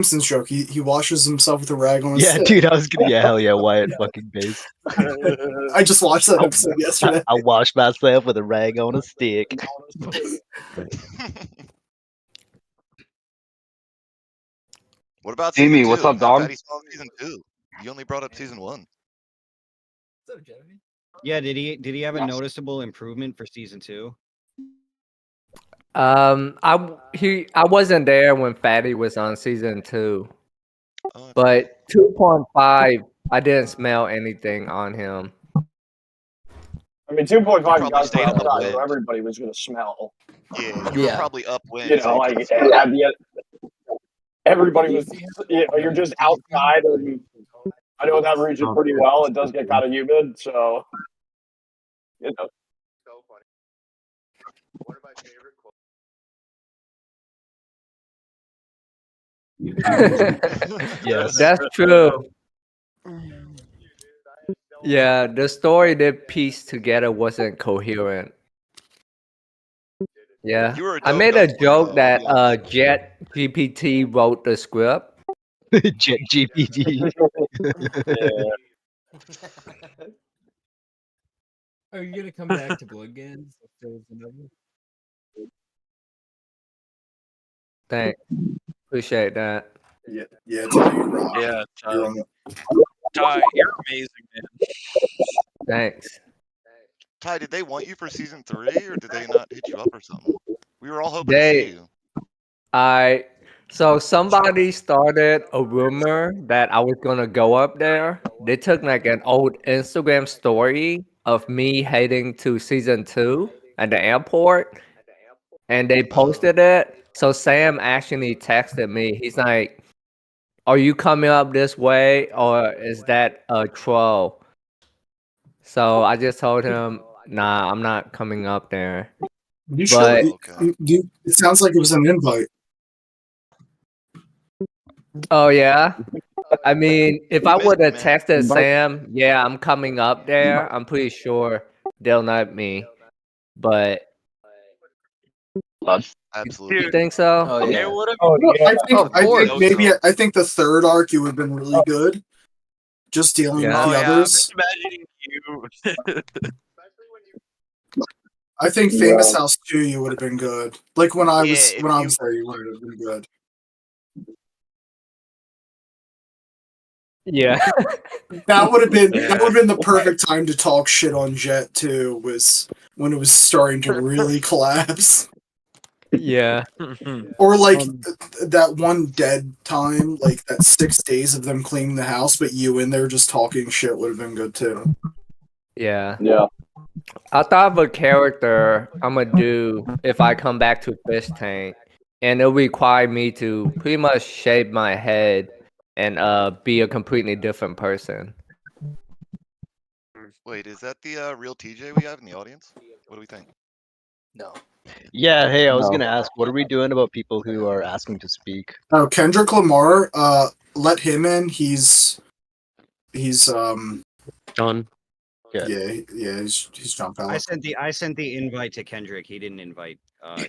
Simpsons joke. He washes himself with a rag on his Yeah, stick. dude, I was gonna. Yeah, hell yeah, Wyatt fucking base. I just watched that episode yesterday. I wash myself with a rag on a stick. What about Amy, season 2? what's up, dog? Fatty saw season 2. You only brought up season 1. Yeah, did he have a noticeable improvement for season 2? I wasn't there when Fatty was on season 2, Oh, but 2.5, I didn't smell anything on him. I mean, 2.5 probably got stayed on the outside, wind. so everybody was going to smell. yeah, you were Yeah. probably upwind. You so know, you like couldn't smell. at the end, everybody was. You know, you're just outside, and I know that region pretty well. It does get kind of humid, so you know. So funny. One of my favorite quotes. Yes. That's true. Yeah, the story they pieced together wasn't coherent. Yeah, You were a I dope made a ghost player, joke though, that I'll be honest. Jet GPT wrote the script. Jet GPT. Are you gonna come back to Blood Gets? If there was another? Thanks, appreciate that. Yeah, Ty, you're wrong. Yeah, You're wrong. Ty, you're amazing, man. Thanks. Ty, did they want you for season 3, or did they not hit you up or something? We were all hoping to see you. So somebody started a rumor that I was gonna go up there. They took like an old Instagram story of me heading to season 2 at the airport, and they posted it. So Sam actually texted me. He's like, "Are you coming up this way, or is that a troll?" So I just told him, "Nah, I'm not coming up there." You sure? It sounds like it was an invite. Oh yeah. I mean, if I would have texted Invite- Sam, yeah, I'm coming up there, I'm pretty sure they'll let me. But Absolutely. you think so? Oh, yeah. It would have I think the third arc you would have been really good. Just dealing with the others. I'm just imagining you. I think Famous House 2 you would have been good. Like when I was there, you would have been good. Yeah. That would have been the perfect time to talk shit on Jet 2, was when it was starting to really collapse. Yeah. Or like that one dead time, like that 6 days of them cleaning the house, but you in there just talking shit would have been good too. Yeah. Yeah. I thought of a character I'm gonna do if I come back to Fishtank, and it'll require me to pretty much shave my head and be a completely different person. Wait, is that the real TJ we have in the audience? What do we think? No. Yeah, hey, I was No. gonna ask, what are we doing about people who are asking to speak? Oh, Kendrick Lamar, let him in. He's Done. he's jumped out. I sent the invite to Kendrick. He didn't invite.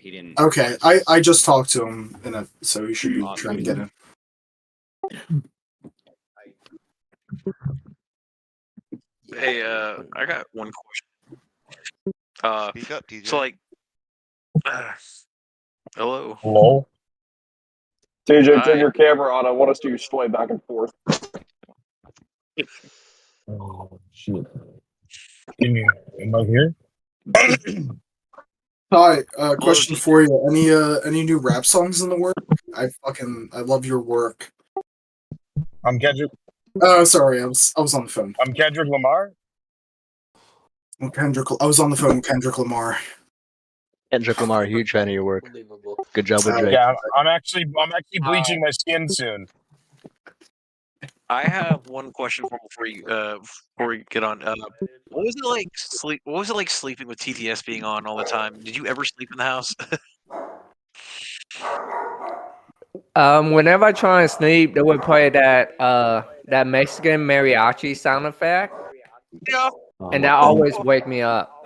He didn't. Okay, I just talked to him, so he should be trying to get in. Hey, I got one question. Speak up, TJ. So like, hello. Hello. TJ, turn your camera on. I want us to sway back and forth. Oh shit! Am I here? Hi, question for you. Any new rap songs in the work? I love your work. I'm Kendrick. Oh, sorry, I was on the phone. I'm Kendrick Lamar. I was on the phone with Kendrick Lamar. Kendrick Lamar, huge fan of your work. Good job with Drake. Yeah, I'm actually bleaching my skin soon. I have one question before you get on. What was it like sleeping with TTS being on all the time? Did you ever sleep in the house? Whenever I try and sleep, they would play that Mexican mariachi sound effect. Yeah. And that always wake me up.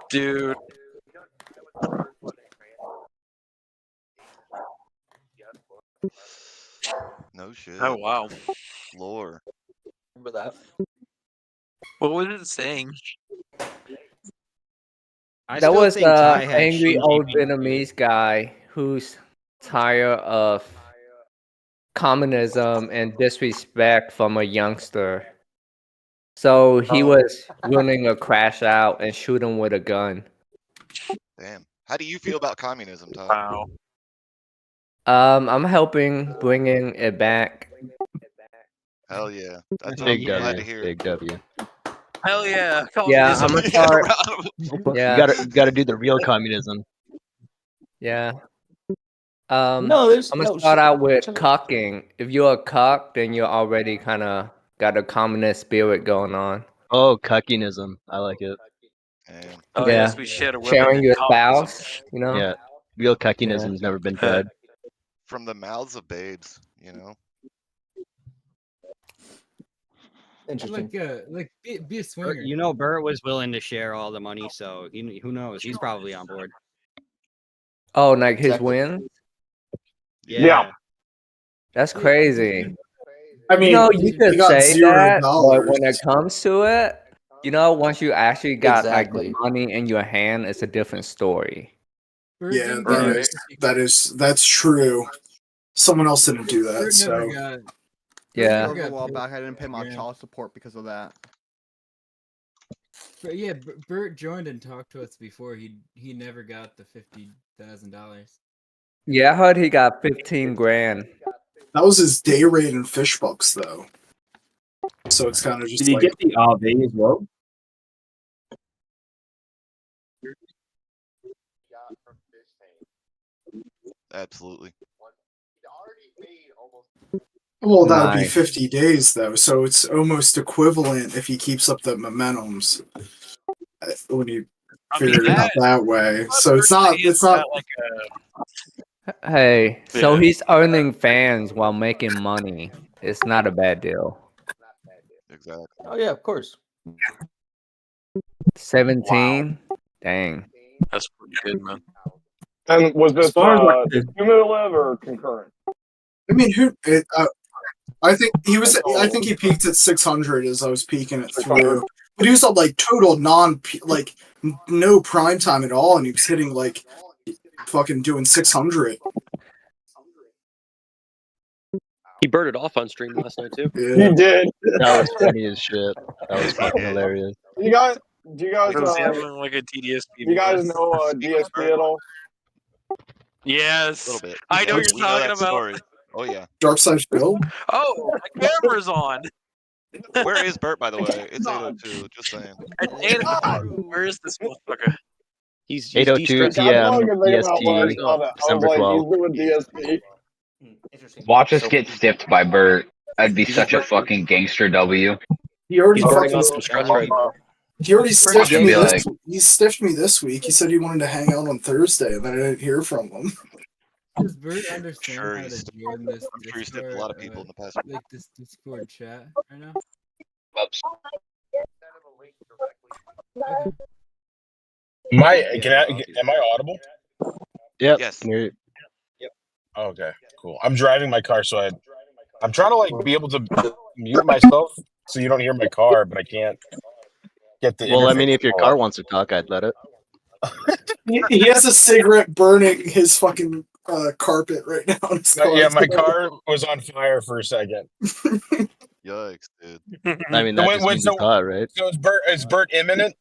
Dude. No shit. Oh wow. Lore. Remember that? What was it saying? I That still was think Ty had angry Shinji old beat Burt. Vietnamese guy who's tired of communism and disrespect from a youngster. So he was willing to crash out and shoot him with a gun. Damn. How do you feel about communism, Ty? Wow. I'm helping bringing it back. Hell yeah. That's what Big I'm glad W. to hear. Big W. Hell yeah. Yeah, Communism. I'm gonna Yeah, start. round of- Yeah, You gotta do the real communism. yeah. No, there's I'm gonna no start shit. out with cucking. If you're a cuck, then you're already kind of got a communist spirit going on. Oh, cuckinism. I like it. Damn. Oh Yeah. yes, we share a women Sharing in your communism. spouse, you know? Yeah. Real cuckinism's never been tried. From the mouths of babes, you know? Interesting. Like be a swinger. You know, Burt was willing to share all the money, so who knows? He's probably on board. Oh, like his Exactly. win? Yeah. That's crazy. I mean, You know, you he could got say that, but when it comes to it, you know, once you actually got like the Exactly. money in your hand, it's a different story. Burt Yeah, didn't get that's true. Someone else didn't do that, Burt so never got. Yeah. Burt never A got while paid back, I didn't pay my Instagram. child support because of that. But yeah, Burt joined and talked to us before. He never got the $50,000. Yeah, I heard he got 15 grand. that was his day rate in fish bucks, though. So it's kind of just Did he like get the AV as well? Absolutely. well, that would be Nice. 50 days though, so it's almost equivalent if he keeps up the momentums when you figure it out that way. So it's not like Hey, so Yeah. he's earning fans while making money. It's not a bad deal. Exactly. Oh yeah, of course. 17? Dang. That's pretty good, man. And was this As far as, like, the- cumulative or concurrent? I mean, I think he was. I think he peaked at 600 as I was peeking it through. But he was on like total no prime time at all, and he was hitting like fucking doing 600. He birded off on stream last night too. Yeah. He did. That was funny as shit. That was fucking hilarious. Do you guys? Do you guys? Was he having like a TDSP? You guys know DSP at all? Yes. A little bit. I know what We you're talking that about. story. Oh yeah. Dark Side Phil. Oh, my camera's on. Where is Burt, by the way? It's 8:02. Just saying. At 8 o'clock. Where is this motherfucker? He's 8:02 That's all p.m. I can think about when I EST, saw that. I was December like, 12th. he's doing DSP. Watch us get stiffed by Burt. That'd be such a fucking gangster W. He already He's burning fucking. off some stress right now. He already stiffed Gonna me. be like, He stiffed me this week. He said he wanted to hang out on Thursday, and then I didn't hear from him. Does Burt understand Sure, how he's- to join this I'm sure he's stiffed a Discord, lot of people in the past. like this Discord chat right now? Oops. Okay. Am I audible? Yep. Yes. Can hear you. Okay, cool. I'm driving my car, so I'm trying to like be able to mute myself so you don't hear my car, but I can't get the. Well, I mean, interface if your to car pull wants to talk, I'd let it. He has a cigarette burning his fucking carpet right now. In his up. car. Yeah, my car was on fire for a second. Yikes, dude. I mean, that Wait, just wait, means it's hot, right? So is Burt imminent?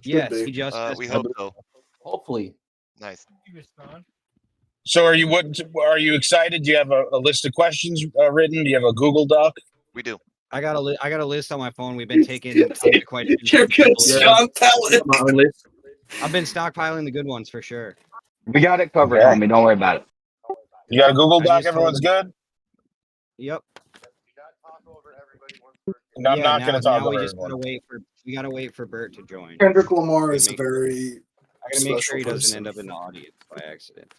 Yes, be. he just. We hope so. Hopefully. Nice. So are you excited? Do you have a list of questions written? Do you have a Google Doc? We do. I got a list on my phone. We've been taking tons of questions. You're good, Yeah. Sean Pellet. I've been stockpiling the good ones for sure. We got it covered, Okay. homie. Don't worry about it. You got a Google I Doc? just Everyone's good? Yep. No, I'm not going to talk now over we just everyone. gotta wait for Burt to join. Kendrick Lamar is a Make- very I gotta make sure special he doesn't person. end up in the audience by accident.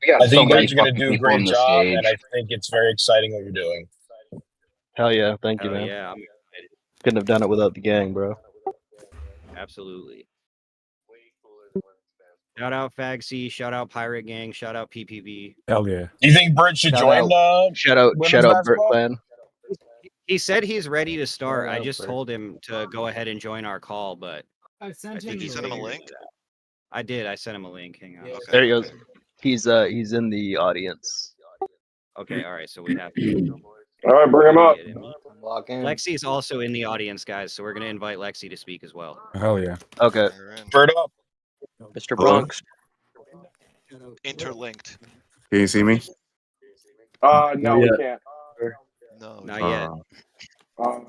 We got I so think you many guys are going to fucking do a people on great the job, stage. and I think it's very exciting what you're doing. Hell yeah. Thank you, Hell man. yeah, I'm excited. Couldn't have done it without the gang, bro. Absolutely. Shout out Fagsy. Shout out Pirate Gang. Shout out PPV. Hell yeah. You think Burt should Shout join out, shout out women's Burt basketball? Clan. He said he's ready to start. Shout I out just Burt. told him to go ahead and join our call, but I I sent think him. You he's sent him a figured link? it out. I did. I sent him a link. Hang on. Yeah. Okay. There he goes. He's in the audience. Okay. All right. So we have to All right, bring him up. get him. Lock in. Lexi is also in the audience, guys. So we're gonna invite Lexi to speak as well. Hell yeah. Okay, You're in. Burt up. Mr. Bronx. Interlinked. Can you see me? No, we Yeah. can't. No. Not yet.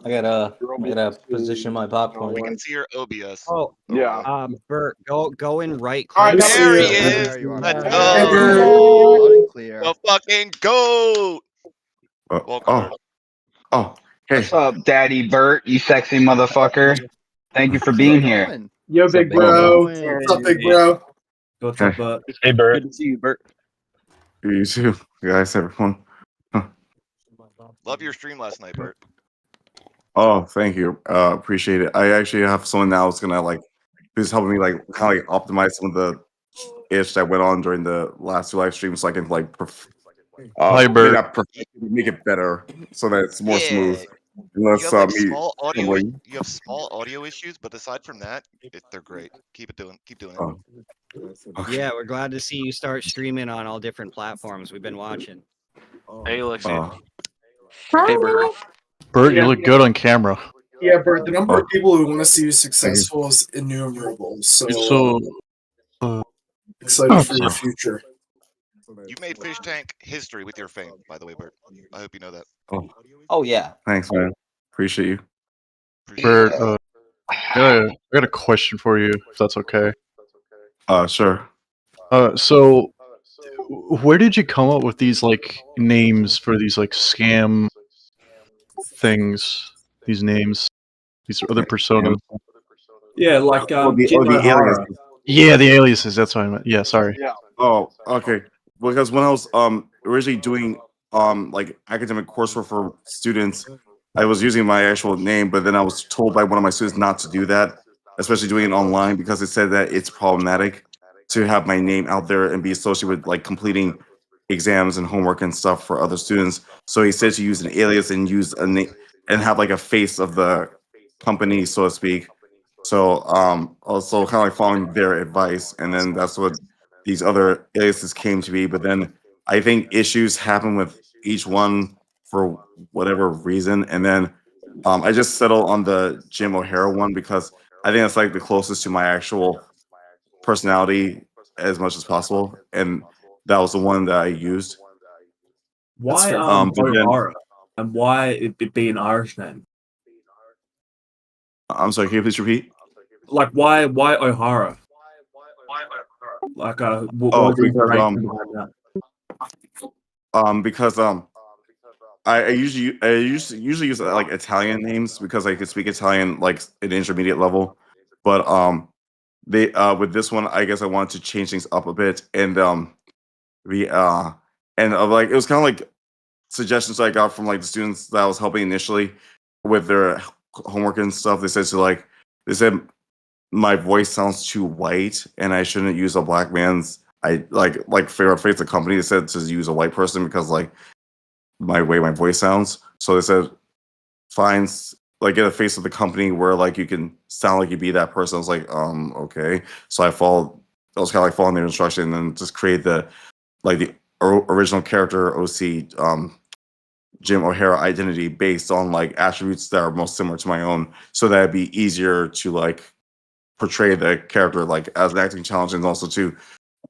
I gotta position my popcorn. We can see your OBS. Oh, Yeah. Bert, go in right. All right, click. there he There is. you are. Let's Hey, go. Loud and clear. The fucking goat. Welcome, Bert. Oh, hey. What's up, Daddy Burt? You sexy motherfucker. Thank you for being here. Yo, big Bro, what's up, big bro? What's up, Hey, Burt. Good to see you, Bert. You too, guys, everyone. Love your stream last night, Bert. Oh, thank you. Appreciate it. I actually have someone now who's gonna who's helping me kind of optimize some of the ish that went on during the last two live streams, so I can Hi, Bert. make it better so that it's more smooth. You Unless have, like, me, small audio. stumbling. You have small audio issues, but aside from that, they're great. Keep doing it. Oh. Okay. Yeah, we're glad to see you start streaming on all different platforms. We've been watching. Hey, Lexi. Hey, Bert. Bert, you look good on camera. Yeah, Bert, the number of people who want to see you successful is innumerable. So, excited for your future. You made Fishtank history with your fame, by the way, Bert. I hope you know that. Oh yeah. Thanks, man. Appreciate you. Bert, I got a question for you, if that's okay. Sure. So, where did you come up with these names for these scam things? These names, these other personas. Yeah, like the alias. Yeah, the aliases. That's what I meant. Yeah, sorry. Yeah. Oh, okay. Because when I was originally doing academic coursework for students, I was using my actual name, but then I was told by one of my students not to do that, especially doing it online, because it said that it's problematic to have my name out there and be associated with completing exams and homework and stuff for other students. So he said to use an alias and use a name and have a face of the company, so to speak. So also kind of following their advice, and then that's what these other aliases came to be. But then I think issues happen with each one for whatever reason, and then I just settled on the Jim O'Hara one because I think that's the closest to my actual personality as much as possible, and that was the one that I used. Why but then- O'Hara? And why it be an Irish name? I'm sorry, can you please repeat? Like why O'Hara? Like what was the inspiration behind that? Because I usually use Italian names because I could speak Italian at intermediate level, but they with this one I guess I wanted to change things up a bit, and it was kind of suggestions I got from the students that I was helping initially with their homework and stuff. They said my voice sounds too white and I shouldn't use a black man's fair face the company. They said to use a white person because my way my voice sounds. So they said find get a face of the company where you can sound like you be that person. I was okay. So I was kind of following their instruction and then just create the original character OC Jim O'Hara identity based on attributes that are most similar to my own, so that it'd be easier to portray the character as an acting challenge, and also to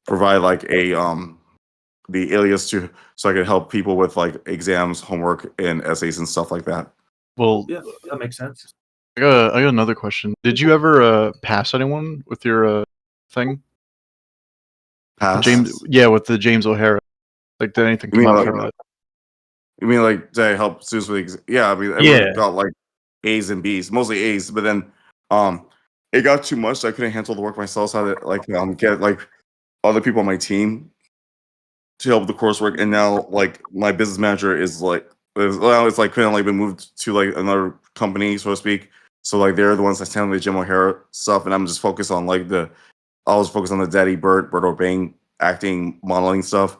provide the alias so I could help people with exams, homework, and essays and stuff like that. Well, Yeah, that makes sense. I got another question. Did you ever pass anyone with your thing? Pass? With the James O'Hara. Did anything come out from it? You mean did I help students with everyone got A's and B's, mostly A's, but then it got too much, so I couldn't handle the work myself, so I had to get other people on my team to help with the coursework. And now my business manager is currently been moved to another company, so to speak. So they're the ones that handle the Jim O'Hara stuff, and I'm just focused on the I was focused on the Daddy Burt O'Bang acting, modeling stuff,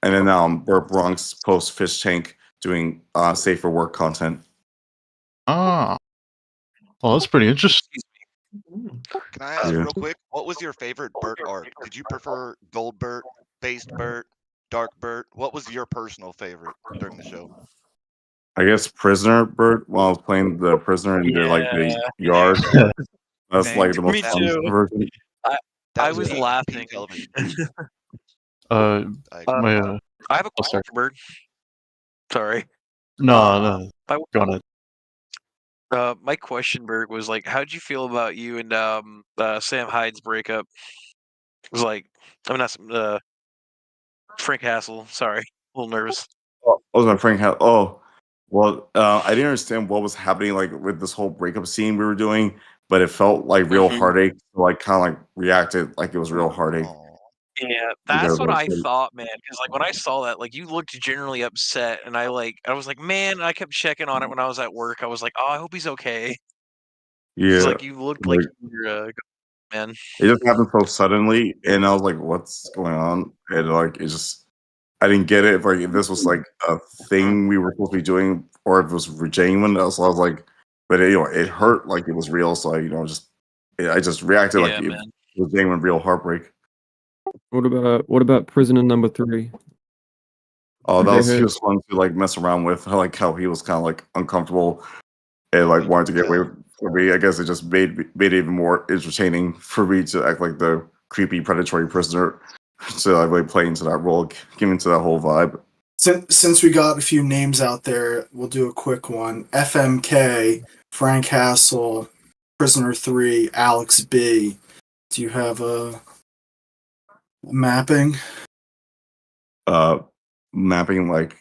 and then Burt Bronx post Fishtank doing safe for work content. Ah, well, that's pretty interesting. Can I ask real quick, what was your favorite Burt art? Did you prefer Gold Burt, Based Burt, Dark Burt? What was your personal favorite during the show? I guess Prisoner Burt while I was playing the prisoner in the yard. That's like the most fun version. I was laughing. My I have a question, Bird. Sorry. No, go on. My question, Bert, was like, how'd you feel about you and Sam Hyde's breakup? It was like, I'm not Frank Hassel. Sorry, a little nervous. Oh, was my Frank Hassel? Oh, well, I didn't understand what was happening like with this whole breakup scene we were doing, but it felt like real heartache. So I kind of like reacted like it was real heartache. Yeah, that's what I thought, man. Because like when I saw that, like you looked generally upset, and I was like, man. I kept checking on it when I was at work. I was like, oh, I hope he's okay. Yeah, Like you looked like you were, man. It just happened so suddenly, and I was like, "What's going on?" And like, it just, I didn't get it. If this was like a thing we were supposed to be doing, or if it was genuine. So I was like, but it hurt like it was real. So I just reacted like it was genuine, real heartbreak. What about prisoner number 3? Oh, he was fun to like mess around with. I like how he was kind of like uncomfortable and like wanted to get away from me. I guess it just made it even more entertaining for me to act like the creepy predatory prisoner. So I like play into that role, get into that whole vibe. Since we got a few names out there, we'll do a quick one. FMK, Frank Hassel, Prisoner 3, Alex B. Do you have a mapping? Mapping like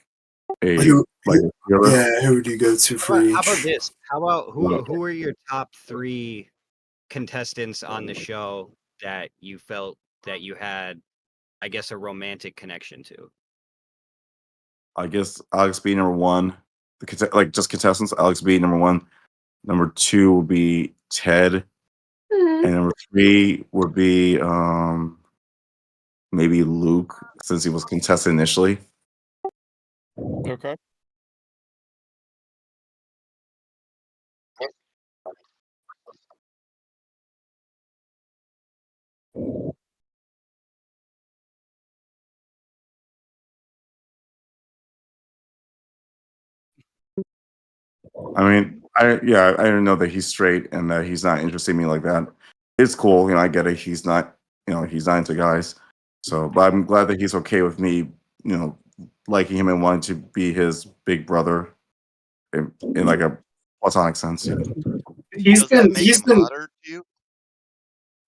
a who who do you go to for How about this? How about who are your top 3 contestants on the show that you felt that you had, I guess, a romantic connection to? I guess Alex B number 1. Just contestants. Alex B number 1. Number 2 would be Ted, and number 3 would be maybe Luke, since he was contested initially. Okay. I mean, I don't know that he's straight and that he's not interested in me like that. It's cool, I get it. He's not, he's not into guys. So, but I'm glad that he's okay with me, liking him and wanting to be his big brother in like a platonic sense. He's been hotter to you?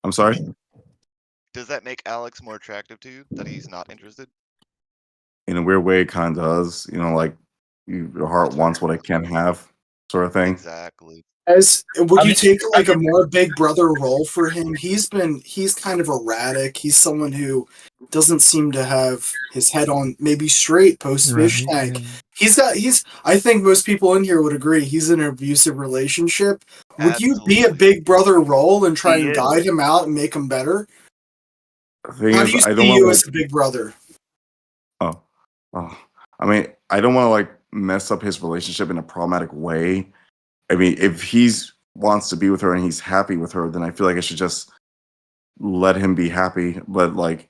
I'm sorry? Does that make Alex more attractive to you that he's not interested? In a weird way, it kind of does. Like your heart wants what it can't have, sort of thing. Exactly. Would you take like a more big brother role for him? He's kind of erratic. He's someone who doesn't seem to have his head on maybe straight post Fishtank. I think most people in here would agree he's in an abusive relationship. Would you be a big brother role and try and guide him out and make him better? How do you see you as a big brother? Oh, I mean, I don't want to like mess up his relationship in a problematic way. I mean, if he wants to be with her and he's happy with her, then I feel like I should just let him be happy. But like,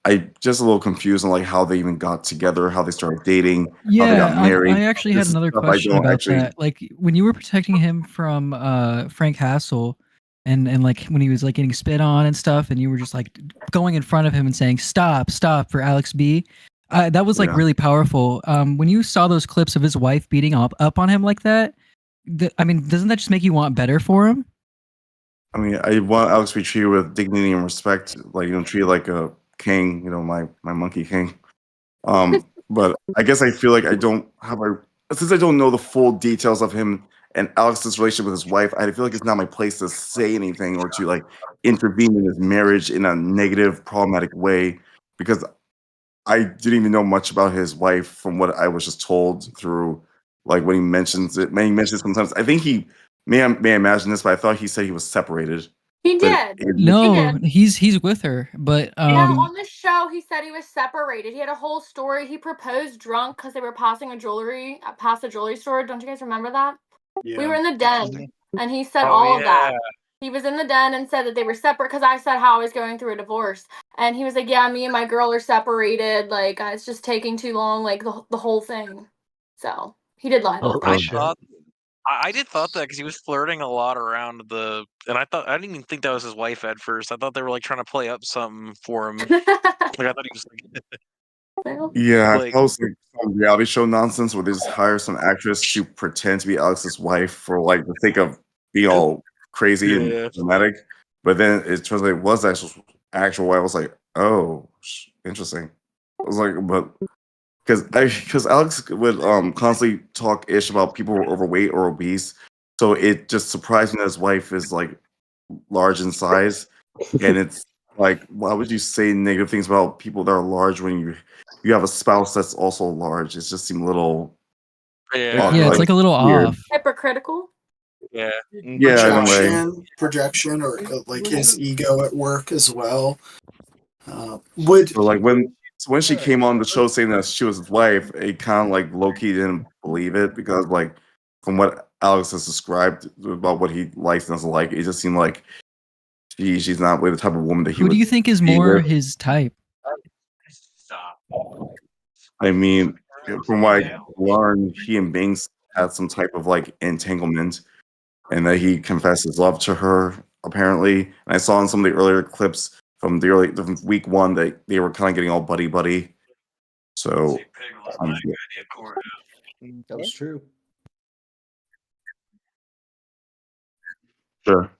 I just a little confused on like how they even got together, how they started dating, how they got married. I actually had another question about that. Like when you were protecting him from Frank Hassel, and like when he was like getting spit on and stuff, and you were just like going in front of him and saying stop for Alex B. That was like really powerful. When you saw those clips of his wife beating up on him like that, I mean, doesn't that just make you want better for him? I mean, I want Alex to be treated with dignity and respect, like treated like a king, my monkey king. But I guess I feel like since I don't know the full details of him and Alex's relationship with his wife, I feel like it's not my place to say anything or to like intervene in his marriage in a negative, problematic way, because I didn't even know much about his wife from what I was just told through like when he mentions it. He mentions sometimes. I think he may imagine this, but I thought he said he was separated. He But did. it, No, he's with her, but No, on the show he said he was separated. He had a whole story. He proposed drunk because they were passing past a jewelry store. Don't you guys remember that? We were in the den, and he said all of that. He was in the den and said that they were separate because I said how I was going through a divorce, and he was like, "Yeah, me and my girl are separated. Like it's just taking too long. Like the whole thing." So he did lie about that. I did thought that because he was flirting a lot around and I didn't even think that was his wife at first. I thought they were like trying to play up something for him. Like I thought he was yeah, like, I was like some reality show nonsense where they just hire some actress to pretend to be Alex's wife for like the sake of being all crazy Yeah. and dramatic. But then it turns out it was actual wife. I was like, oh, interesting. I was like, but because Alex would constantly talk ish about people who are overweight or obese, so it just surprised me that his wife is like large in size, and it's like, why would you say negative things about people that are large when you have a spouse that's also large? It just seemed a little Yeah, it's like a little weird. off. Hypocritical. Yeah. Yeah, in a way. Projection, or like his ego at work as well. Would So like when she came on the show saying that she was his wife, it kind of like low key didn't believe it because like from what Alex has described about what he likes and doesn't like, it just seemed like she's not really the type of woman that he Who would do you think is be more with. his type? I mean, from what I learned, he and Banks had some type of like entanglement, and that he confessed his love to her apparently. And I saw in some of the earlier clips from from week one that they were kind of getting all buddy buddy. So That's true. sure.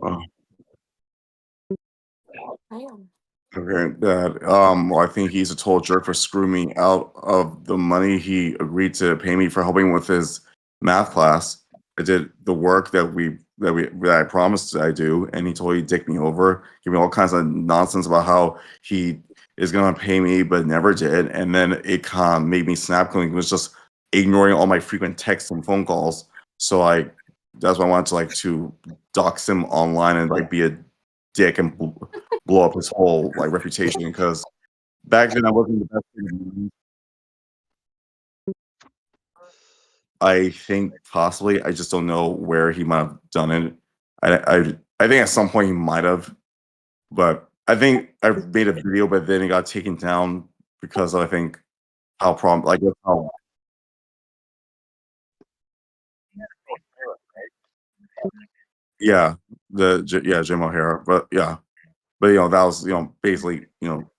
Oh. Okay, that well, I think he's a total jerk for screwing me out of the money he agreed to pay me for helping with his math class. I did the work that I promised I do, and he totally dicked me over, gave me all kinds of nonsense about how he is gonna pay me, but never did. And then it kind of made me snap because he was just ignoring all my frequent texts and phone calls. So that's why I wanted to to dox him online and like be a dick and blow up his whole like reputation because back then I wasn't the best thing. I think possibly. I just don't know where he might have done it. I think at some point he might have, but I think I made a video, but then it got taken down because I think how how yeah Jim O'Hara, but yeah. But that was basically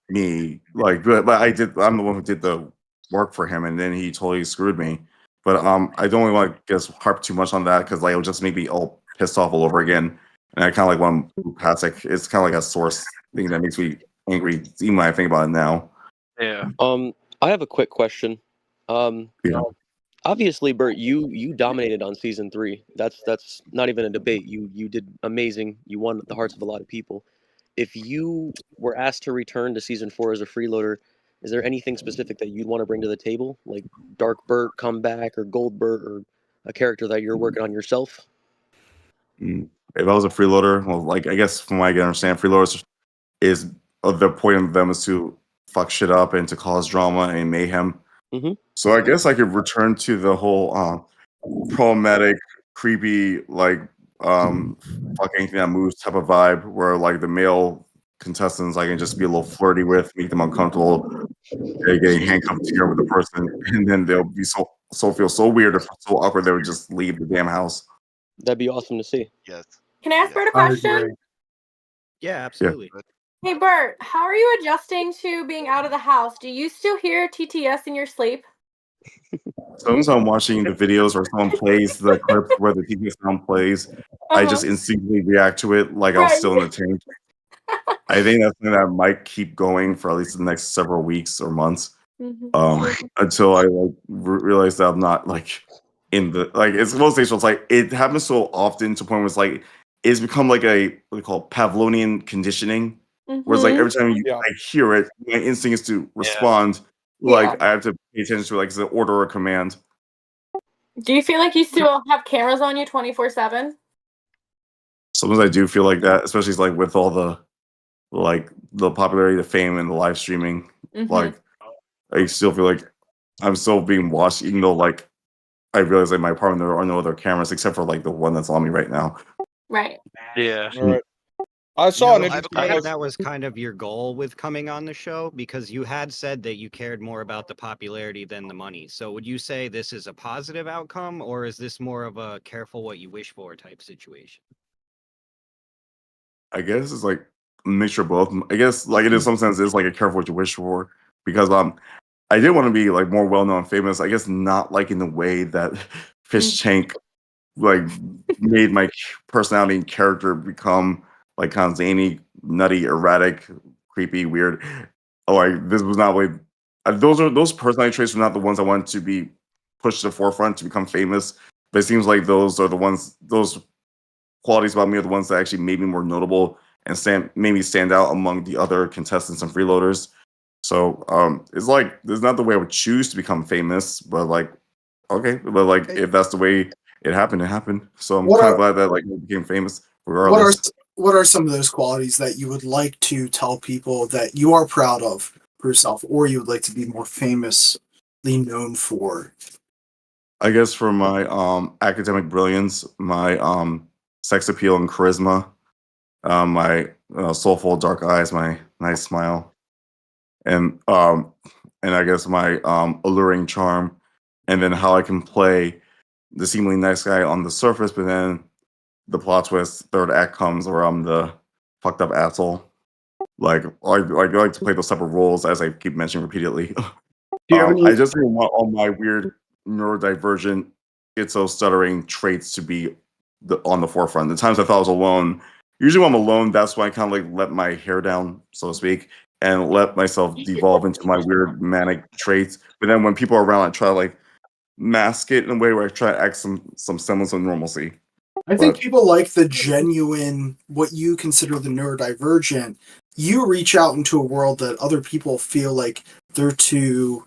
me but I'm the one who did the work for him, and then he totally screwed me. But I don't really want to just harp too much on that because like it'll just make me all pissed off all over again, and I kind of like want to pass it's kind of like a source thing that makes me angry even when I think about it now. Yeah. I have a quick question. Yeah. Obviously, Bert, you dominated on season 3. That's not even a debate. You did amazing. You won the hearts of a lot of people. If you were asked to return to season 4 as a freeloader, is there anything specific that you'd want to bring to the table, like Dark Bert come back, or Gold Bert, or a character that you're working on yourself? If I was a freeloader, well, like I guess from what I can understand, freeloaders is the point of them is to fuck shit up and to cause drama and mayhem. So I guess I could return to the whole problematic, creepy, like fuck anything that moves type of vibe, where like the male contestants I can just be a little flirty with, make them uncomfortable, they're getting handcuffed here with the person, and then they'll be feel so weird or so awkward they would just leave the damn house. That'd be awesome to see. Yes. Can I ask Bert a question? Yeah, absolutely. Hey Bert, how are you adjusting to being out of the house? Do you still hear TTS in your sleep? Sometimes I'm watching the videos or someone plays the clips where the TV sound plays, I just instinctively react to it like I was still in the tank. I think that's something that might keep going for at least the next several weeks or months, until I realize that I'm not like in the it's one of those things where it's like it happens so often to the point where it's like it's become like a what do you call it, Pavlovian conditioning Whereas like every Mm-hmm. time I hear it, my instinct is to respond. Like I have to pay attention to like the order or command. Do you feel like you still have cameras on you 24/7? Sometimes I do feel like that, especially like with all the like the popularity, the fame, and the live streaming. Mm-hmm. Like I still feel like I'm still being watched, even though like I realize like my apartment there are no other cameras except for like the one that's on me right now. Right. Yeah. All right. I saw an You know, interesting. I that was kind of your goal with coming on the show because you had said that you cared more about the popularity than the money. So would you say this is a positive outcome or is this more of a careful what you wish for type situation? I guess it's like a mixture of both. I guess like it in some sense it's like a careful what you wish for because I did want to be like more well known and famous. I guess not like in the way that Fishtank like made my personality and character become like kind of zany, nutty, erratic, creepy, weird. Oh, this was not like those personality traits were not the ones I wanted to be pushed to the forefront to become famous. But it seems like those are the ones those qualities about me are the ones that actually made me more notable and made me stand out among the other contestants and freeloaders. So it's like it's not the way I would choose to become famous, but like okay, but like if that's the way it happened, it happened. So I'm What kind of are glad that like I became famous what are regardless. what are some of those qualities that you would like to tell people that you are proud of for yourself, or you would like to be more famously known for? I guess for my academic brilliance, my sex appeal and charisma, my soulful dark eyes, my nice smile, and I guess my alluring charm, and then how I can play the seemingly nice guy on the surface, but then the plot twist, third act comes where I'm the fucked up asshole. Like I like to play those type of roles as I keep mentioning repeatedly. Do you have any? I just didn't want all my weird neurodivergent, schizo stuttering traits to be on the forefront. The times I thought I was alone, usually when I'm alone, that's when I kind of like let my hair down, so to speak, and let myself devolve into my weird manic traits. But then when people are around, I try to like mask it in a way where I try to act some semblance of normalcy. I think But people like the genuine, what you consider the neurodivergent. You reach out into a world that other people feel like they're too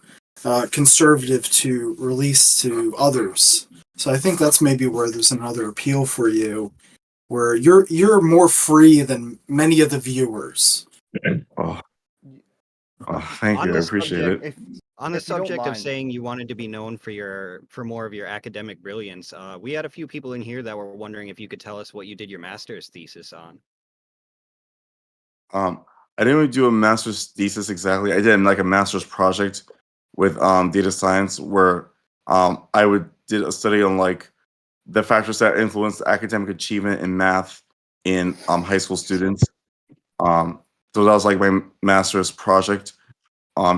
conservative to release to others. So I think that's maybe where there's another appeal for you, where you're more free than many of the viewers. Thank On you, I the appreciate subject, it. on the If you don't subject of mind. saying you wanted to be known for more of your academic brilliance, we had a few people in here that were wondering if you could tell us what you did your master's thesis on. I didn't really do a master's thesis exactly. I did like a master's project with data science where did a study on like the factors that influence academic achievement in math in high school students. So that was like my master's project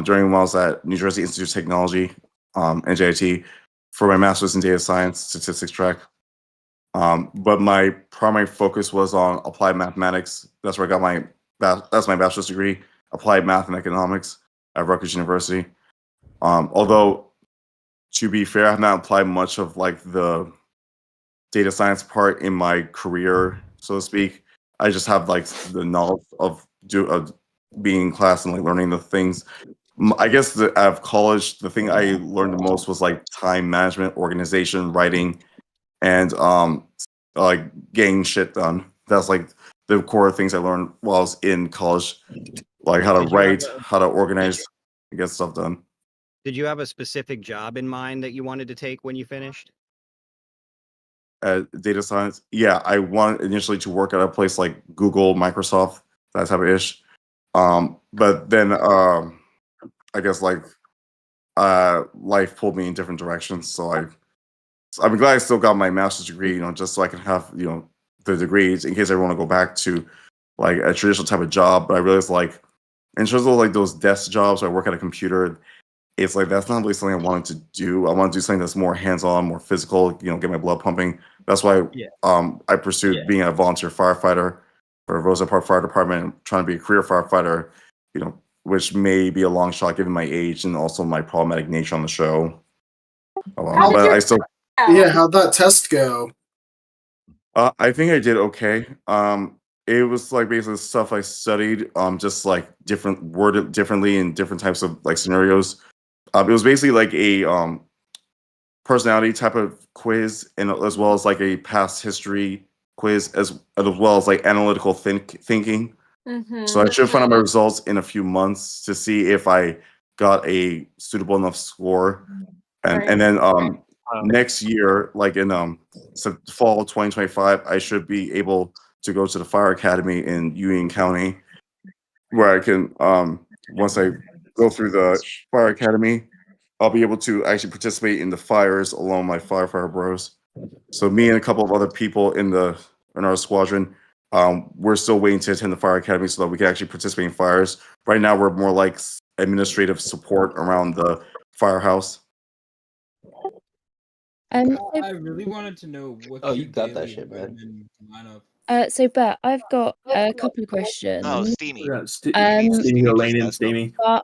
during when I was at New Jersey Institute of Technology, NJIT, for my master's in data science statistics track. But my primary focus was on applied mathematics. That's where I got that's my bachelor's degree, applied math and economics at Rutgers University. Although, to be fair, I have not applied much of like the data science part in my career, so to speak. I just have like the knowledge of being in class and like learning the things. I guess out of college, the thing I learned the most was like time management, organization, writing, and like getting shit done. That's like the core things I learned while I was in college, like how to Did you have write, how to organize, and get stuff done. Did you have a specific job in mind that you wanted to take when you finished? Data science, yeah, I wanted initially to work at a place like Google, Microsoft, that type of ish. But then I guess like life pulled me in different directions. So I'm glad I still got my master's degree, just so I can have, the degrees in case I want to go back to like a traditional type of job. But I realized like in terms of like those desk jobs where I work at a computer, it's like that's not really something I wanted to do. I want to do something that's more hands-on, more physical, get my blood pumping. That's why I pursued being a volunteer firefighter for Rosa Park Fire Department, trying to be a career firefighter, which may be a long shot given my age and also my problematic nature on the show. But I still Yeah, how'd that test go? I think I did okay. it was like basically stuff I studied, just like different worded differently in different types of like scenarios. It was basically like a personality type of quiz, and as well as like a past history quiz, as well as like analytical thinking. So I should find out my results in a few months to see if I got a suitable enough score, and then next year, like in fall 2025, I should be able to go to the fire academy in Union County, where I can once I go through the fire academy, I'll be able to actually participate in the fires along with my firefighter bros. So me and a couple of other people in our squadron, we're still waiting to attend the fire academy so that we can actually participate in fires. Right now, we're more like administrative support around the firehouse. I really wanted to know what Oh, your you got that daily shit, man. vitamin lineup. So Bert, I've got a couple of questions. No, Steamy. Steamy, Elaine, and Steamy. But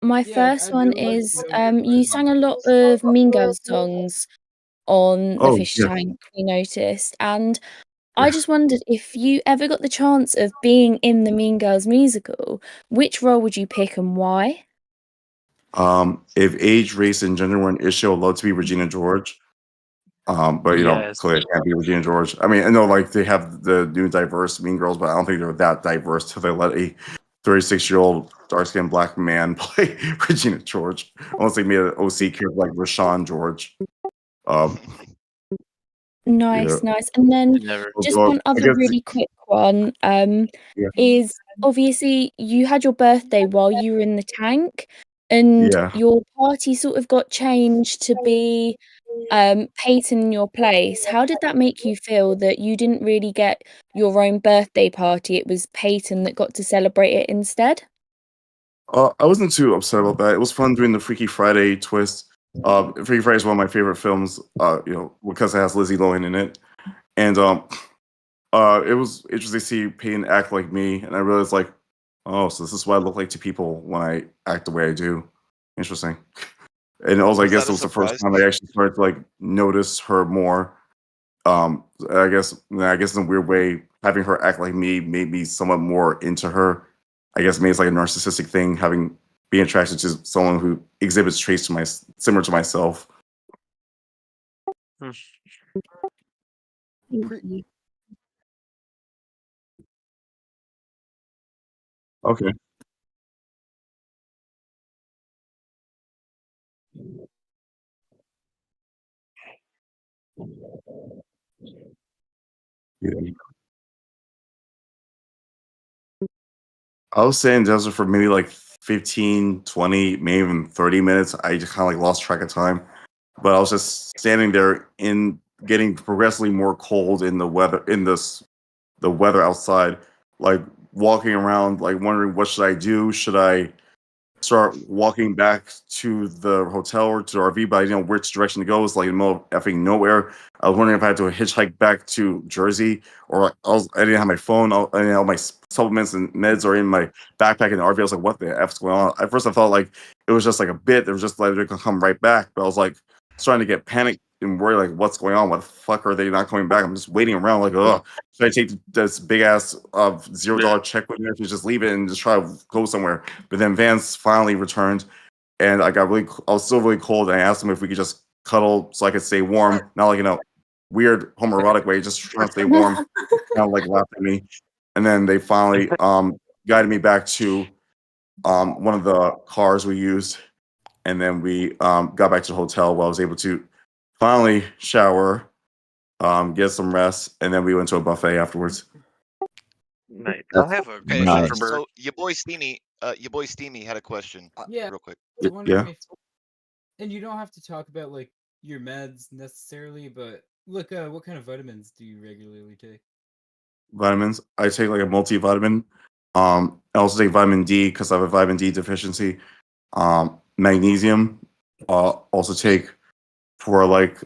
my Yeah, first I'd one really like to is know your you sang a lot of Mean Girls songs on the Oh, Fish yeah. Tank, we noticed, and I just wondered if you ever got the chance of being in the Mean Girls musical, which role would you pick and why? If age, race, and gender were an issue, I'd love to be Regina George. But you know, Yes. clearly I can't be Regina George. I mean, I know like they have the new diverse Mean Girls, but I don't think they're that diverse till they let a 36-year-old dark-skinned black man play Regina George. Unless they made an OC character like Rashawn George. Nice, Yeah. nice. And then Never. just Well, one I other guess- really quick one Yeah. is obviously you had your birthday while you were in the tank, and Yeah. your party sort of got changed to be Peyton in your place. How did that make you feel that you didn't really get your own birthday party? It was Peyton that got to celebrate it instead? I wasn't too upset about that. It was fun doing the Freaky Friday twist. Freaky Friday is one of my favorite films. You know, because it has Lizzie Lohan in it, and it was interesting to see Peyton act like me, and I realized like, oh, so this is what I look like to people when I act the way I do. Interesting. And also, I Was guess that it a was the first surprise time to I you? actually started to like notice her more. I guess in a weird way, having her act like me made me somewhat more into her. I guess maybe it's like a narcissistic thing, being attracted to someone who exhibits traits similar to myself. Okay. Yeah. I was saying desert for maybe like 15, 20, maybe even 30 minutes. I just kind of like lost track of time. But I was just standing there in getting progressively more cold in the weather the weather outside, like walking around, like wondering what should I do? Should I start walking back to the hotel or to the RV, but I didn't know which direction to go. It's like in the middle of effing nowhere. I was wondering if I had to hitchhike back to Jersey, or I didn't have my phone. I didn't have my supplements and meds are in my backpack in the RV. I was like, what the F's going on? At first I thought like it was just like a bit. They were just like they're gonna come right back. But I was like starting to get panicked and worried, like what's going on? What the fuck are they not coming back? I'm just waiting around like, oh, should I take this big ass $0 check with me or should I just leave it and just try to go somewhere? But then Vance finally returned, and I was still really cold, and I asked him if we could just cuddle so I could stay warm, not like in a weird homoerotic way, just trying to stay warm. Kind of like laughed at me, and then they finally guided me back to one of the cars we used, and then we got back to the hotel where I was able to finally shower, get some rest, and then we went to a buffet afterwards. Nice. I have a Okay, question for Bert. so your boy Steamy had a question. Yeah, Real quick. I was wondering Yeah. if, and you don't have to talk about like your meds necessarily, but look, what kind of vitamins do you regularly take? Vitamins. I take like a multivitamin. I also take vitamin D because I have a vitamin D deficiency. Magnesium. Also take for like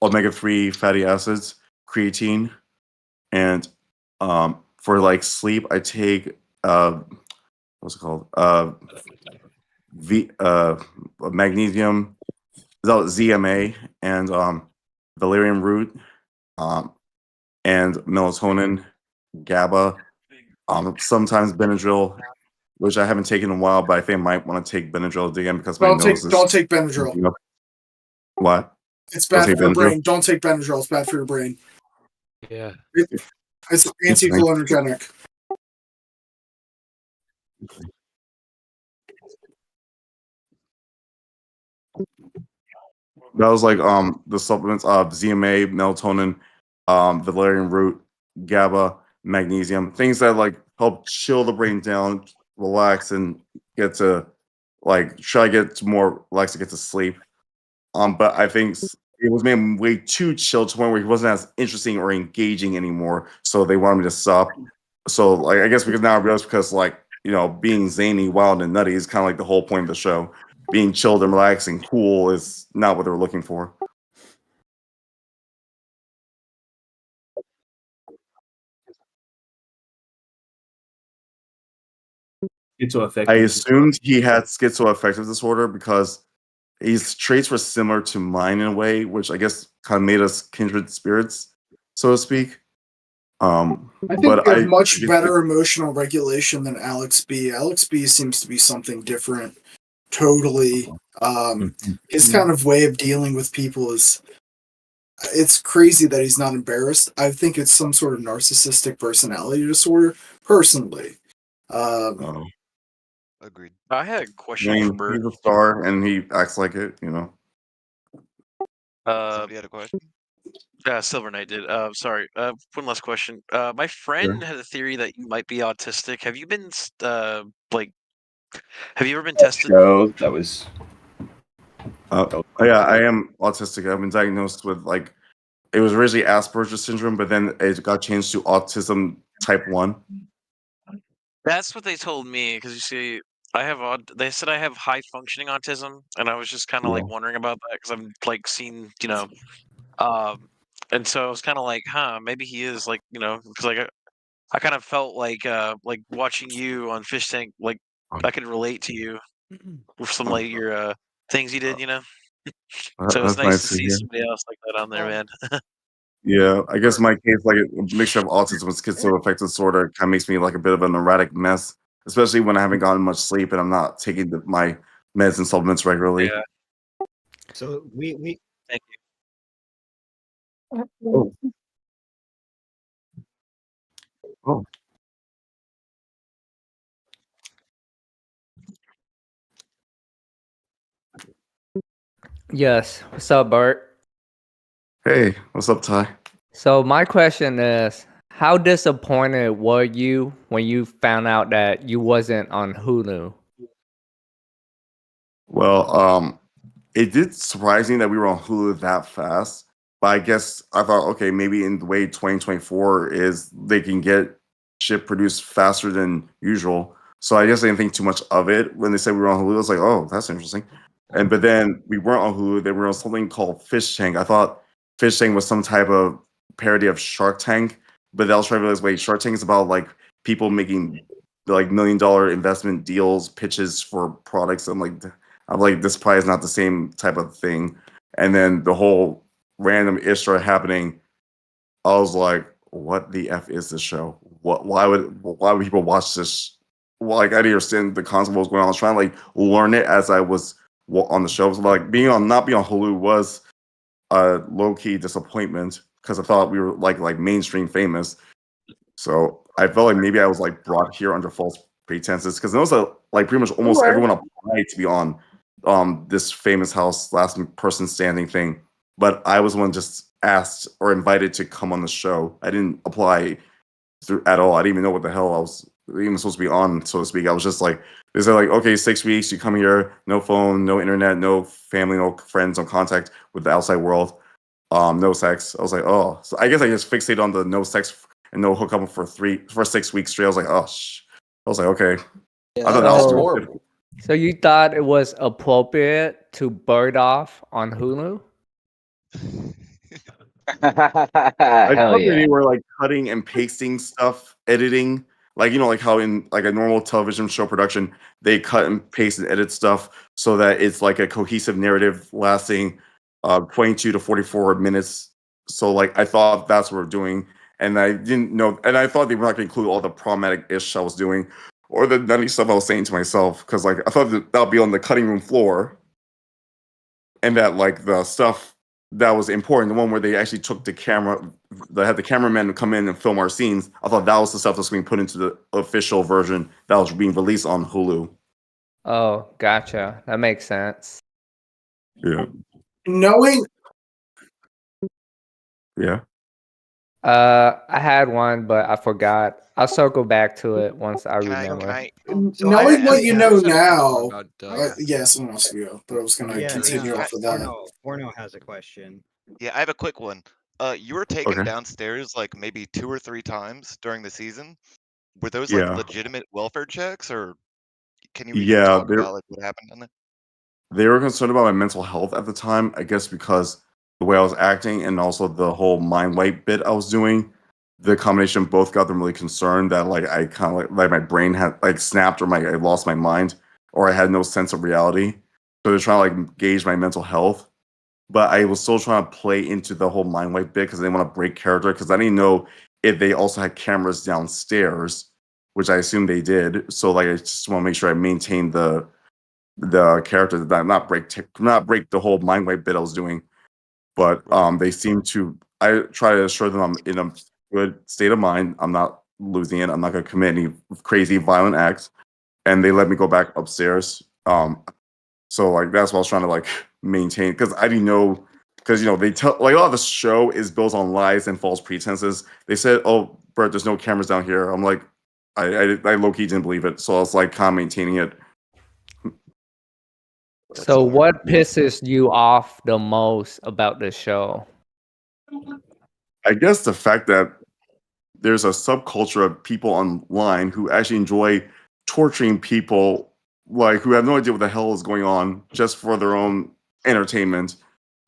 omega-3 fatty acids, creatine, and for like sleep, I take what's it called? Magnesium, ZMA, and valerian root, and melatonin, GABA, Sometimes Benadryl, which I haven't taken in a while, but I think I might want to take Benadryl again because my nose is. Don't take Benadryl. What? It's bad for your brain. Don't take Benadryl. It's bad for your brain. Yeah. It's anticholinergic. That was like the supplements of ZMA, melatonin, valerian root, GABA, magnesium, things that like help chill the brain down, relax, and get to like try to get to more relax to get to sleep. But I think it was made way too chill to the point where he wasn't as interesting or engaging anymore. So they wanted me to stop. So like I guess because now I realize because like being zany, wild, and nutty is kind of like the whole point of the show. Being chilled and relaxed and cool is not what they were looking for. Schizoaffective. I assumed he had schizoaffective disorder because his traits were similar to mine in a way, which I guess kind of made us kindred spirits, so to speak. I think you have much better emotional regulation than Alex B. Alex B seems to be something different. Totally. His kind of way of dealing with people it's crazy that he's not embarrassed. I think it's some sort of narcissistic personality disorder, personally. Agreed. I had a question for Burt. He's a star and he acts like it, Somebody had a question? Silver Knight did. Sorry. One last question. My friend had a theory that you might be autistic. Have you been have you ever been tested? Show that was. Yeah, I am autistic. I've been diagnosed with it was originally Asperger's syndrome, but then it got changed to autism type 1. That's what they told me because you see, they said I have high functioning autism, and I was just kind of like wondering about that because I've like seen and so I was kind of like, maybe he is because I kind of felt like watching you on Fishtank, like I could relate to you with some like your things you did, So it's That's nice to to see hear. somebody else like that on there, man. Yeah, I guess my case, like a mixture of autism and schizoaffective disorder, kind of makes me like a bit of an erratic mess, especially when I haven't gotten much sleep and I'm not taking my meds and supplements regularly. Yeah. So we thank you. Oh. Yes. What's up, Burt? Hey, what's up, Ty? So my question is, how disappointed were you when you found out that you wasn't on Hulu? Well, it did surprise me that we were on Hulu that fast. But I guess I thought, okay, maybe in the way 2024 is, they can get shit produced faster than usual. So I guess I didn't think too much of it when they said we were on Hulu. I was like, oh, that's interesting. But then we weren't on Hulu. They were on something called Fishtank. I thought Fishtank was some type of parody of Shark Tank, but I was trying to realize, wait, Shark Tank is about like people making like $1 million investment deals, pitches for products. I'm like, this probably is not the same type of thing. And then the whole random ish started happening. I was like, what the F is this show? Why would people watch this? Well, like, I didn't understand the concept of what was going on. I was trying to like learn it as I was on the show. So like not being on Hulu was a low key disappointment because I thought we were like mainstream famous. So I felt like maybe I was like brought here under false pretenses because there was like pretty much almost everyone applied to be on this famous house last person standing thing, but I was one just asked or invited to come on the show. I didn't apply at all. I didn't even know what the hell I was even supposed to be on, so to speak. I was just like, they said like, okay, 6 weeks, you come here, no phone, no internet, no family, no friends, no contact with the outside world, no sex. I was like, oh, so I guess I just fixated on the no sex and no hookup for 6 weeks straight. I was like, oh, I was like, okay. Yeah, I thought that was horrible. So you thought it was appropriate to bird off on Hulu? I Hell thought yeah. they were like cutting and pasting stuff, editing, like like how in like a normal television show production, they cut and paste and edit stuff so that it's like a cohesive narrative lasting 22 to 44 minutes. So like I thought that's what we're doing, and I didn't know, and I thought they were not going to include all the problematic ish I was doing, or the nutty stuff I was saying to myself, because like I thought that would be on the cutting room floor, and that like the stuff that was important, the one where they actually took the camera, they had the cameraman come in and film our scenes. I thought that was the stuff that's being put into the official version that was being released on Hulu. Oh, gotcha. That makes sense. Yeah. Knowing. Yeah. I had one, but I forgot. I'll circle back to it once I remember. Knowing what you know now. Doug. Yeah, someone else will go, but I was going to continue off of that. Porno has a question. Yeah, I have a quick one. You were taken Okay. downstairs like maybe 2 or 3 times during the season. Were those like Yeah. legitimate welfare checks, or can you even Yeah, talk they're- about like what happened on that? They were concerned about my mental health at the time, I guess because the way I was acting and also the whole mind wipe bit I was doing, the combination both got them really concerned that like I kind of like my brain had like snapped or I lost my mind or I had no sense of reality. So they're trying to like gauge my mental health. But I was still trying to play into the whole mind wipe bit because I didn't want to break character because I didn't know if they also had cameras downstairs, which I assume they did. So like I just want to make sure I maintain the character that not break the whole mind wipe bit I was doing. But they seem to. I try to assure them I'm in a good state of mind. I'm not losing it. I'm not going to commit any crazy violent acts. And they let me go back upstairs. So like that's what I was trying to like maintain because I didn't know because they tell like a lot of the show is built on lies and false pretenses. They said, "Oh, Burt, there's no cameras down here." I'm like, I low key didn't believe it, so I was like kind of maintaining it. So what pisses you off the most about the show? I guess the fact that there's a subculture of people online who actually enjoy torturing people, like who have no idea what the hell is going on, just for their own entertainment.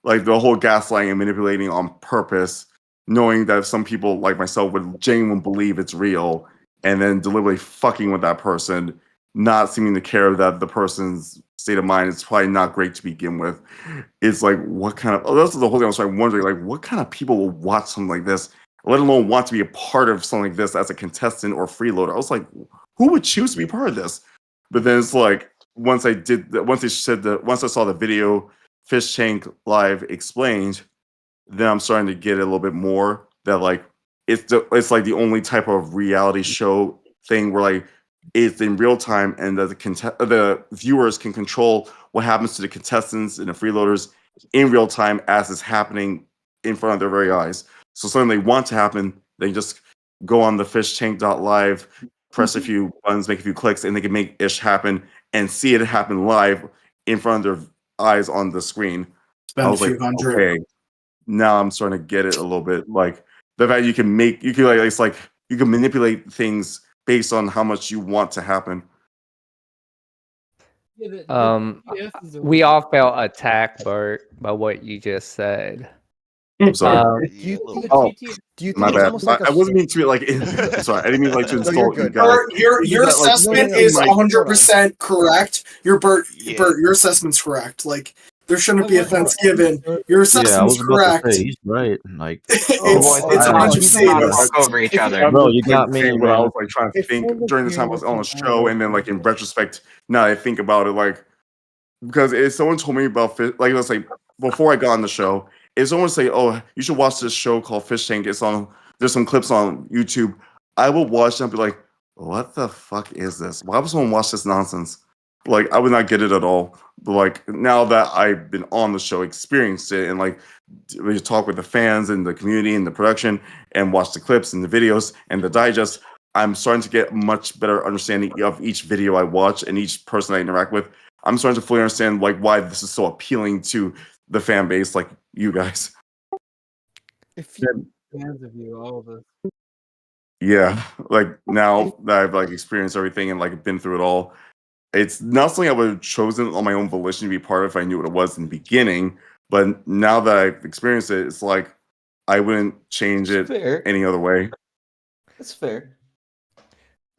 Like the whole gaslighting and manipulating on purpose, knowing that some people like myself would genuinely believe it's real, and then deliberately fucking with that person, not seeming to care that the person's state of mind is probably not great to begin with. It's like, what kind of, that's the whole thing I was like wondering, like, what kind of people will watch something like this, let alone want to be a part of something like this as a contestant or freeloader? I was like, who would choose to be part of this? But then it's like, once I saw the video, Fishtank Live explained, then I'm starting to get a little bit more that like, it's like the only type of reality show thing where like, it's in real time and the viewers can control what happens to the contestants and the freeloaders in real time as it's happening in front of their very eyes. So something they want to happen, they just go on the fishtank.live, press a few buttons, make a few clicks, and they can make ish happen and see it happen live in front of their eyes on the screen. Spend I was a few like, hundred. okay, now I'm starting to get it a little bit. Like the fact you can it's like you can manipulate things based on how much you want to happen. We all felt attacked, Burt, by what you just said. I'm sorry. Do you think My it's bad. almost like I wasn't meaning to like. I'm sorry. I didn't mean like to No, insult you're you good. guys. Your That, like, assessment no, is like, 100% correct. Burt, your assessment's correct. Like there shouldn't be offense given. Your Yeah, I assessment's was about correct. to say he's right. Like, It's 100%. over each other. Bro, you got me, What I man. was like trying to think during the time I was on the show, and then like in retrospect, now I think about it, like because if someone told me about like let's say before I got on the show, if someone say, "Oh, you should watch this show called Fishtank," there's some clips on YouTube, I will watch them and be like, "What the fuck is this? Why would someone watch this nonsense?" Like I would not get it at all. But like now that I've been on the show, experienced it, and like we talk with the fans and the community and the production, and watch the clips and the videos and the digest, I'm starting to get much better understanding of each video I watch and each person I interact with. I'm starting to fully understand like why this is so appealing to the fan base, like you guys. Fans of you, all of us. Yeah, like now that I've like experienced everything and like been through it all, it's not something I would have chosen on my own volition to be part of if I knew what it was in the beginning. But now that I've experienced it, it's like I wouldn't change it any other way. That's fair.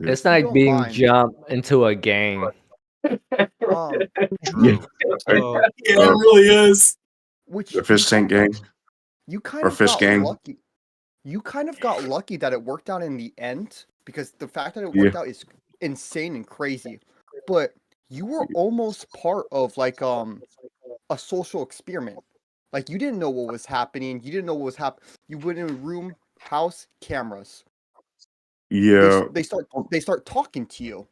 It's like being jumped into a gang. True. Yeah, it really is. Which The Fishtank gang you kind or of Fish got gang. lucky. you kind of got lucky that it worked out in the end, because the fact that it Yeah. worked out is insane and crazy. But you were almost part of like a social experiment. Like you didn't know what was happening. You didn't know what was happening. You went in a room, house, cameras. Yeah. They start talking to you,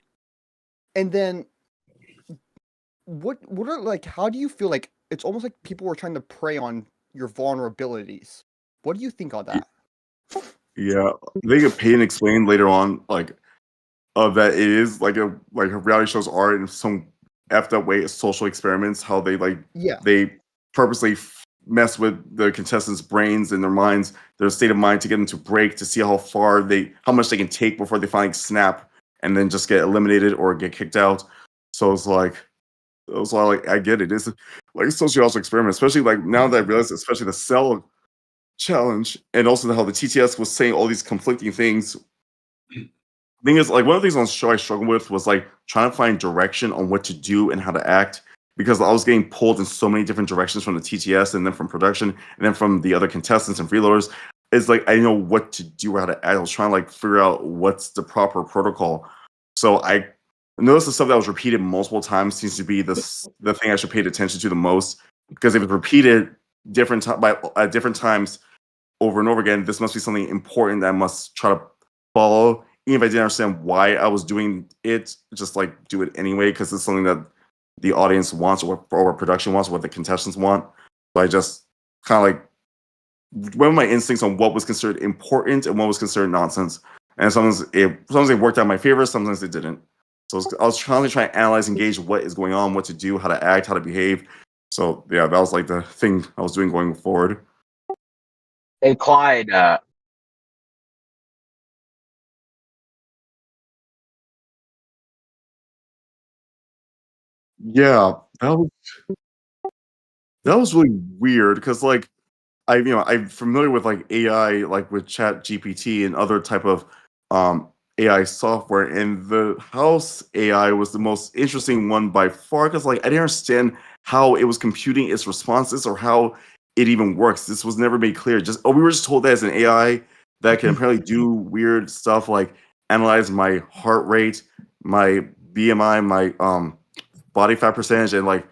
and then what are like? How do you feel? Like it's almost like people were trying to prey on your vulnerabilities. What do you think on that? Yeah. They get paid and explained later on, like, that it is like reality shows are in some effed up way social experiments. How they Yeah. they purposely mess with the contestants' brains and their minds, their state of mind to get them to break to see how much they can take before they finally snap and then just get eliminated or get kicked out. So it's like. So I get it. It's like a sociological experiment, especially like now that I realize, especially the cell challenge, and also how the TTS was saying all these conflicting things. Thing is, like one of the things on the show I struggled with was like trying to find direction on what to do and how to act, because I was getting pulled in so many different directions from the TTS and then from production and then from the other contestants and freeloaders. It's like I didn't know what to do or how to act. I was trying to like figure out what's the proper protocol. So I noticed the stuff that was repeated multiple times seems to be the thing I should pay attention to the most, because if it's repeated at different times over and over again, this must be something important that I must try to follow. Even if I didn't understand why I was doing it, just like do it anyway, because it's something that the audience wants or what production wants, or what the contestants want. So I just kind of like went with my instincts on what was considered important and what was considered nonsense. And sometimes it worked out in my favor, sometimes it didn't. So I was trying to analyze, engage what is going on, what to do, how to act, how to behave. So yeah, that was like the thing I was doing going forward. Hey Clyde, Yeah, that was really weird because like I'm familiar with like AI, like with Chat GPT and other type of AI software, and the house AI was the most interesting one by far, because like I didn't understand how it was computing its responses or how it even works. This was never made clear. We were just told that as an AI that can apparently do weird stuff like analyze my heart rate, my BMI, my body fat percentage, and like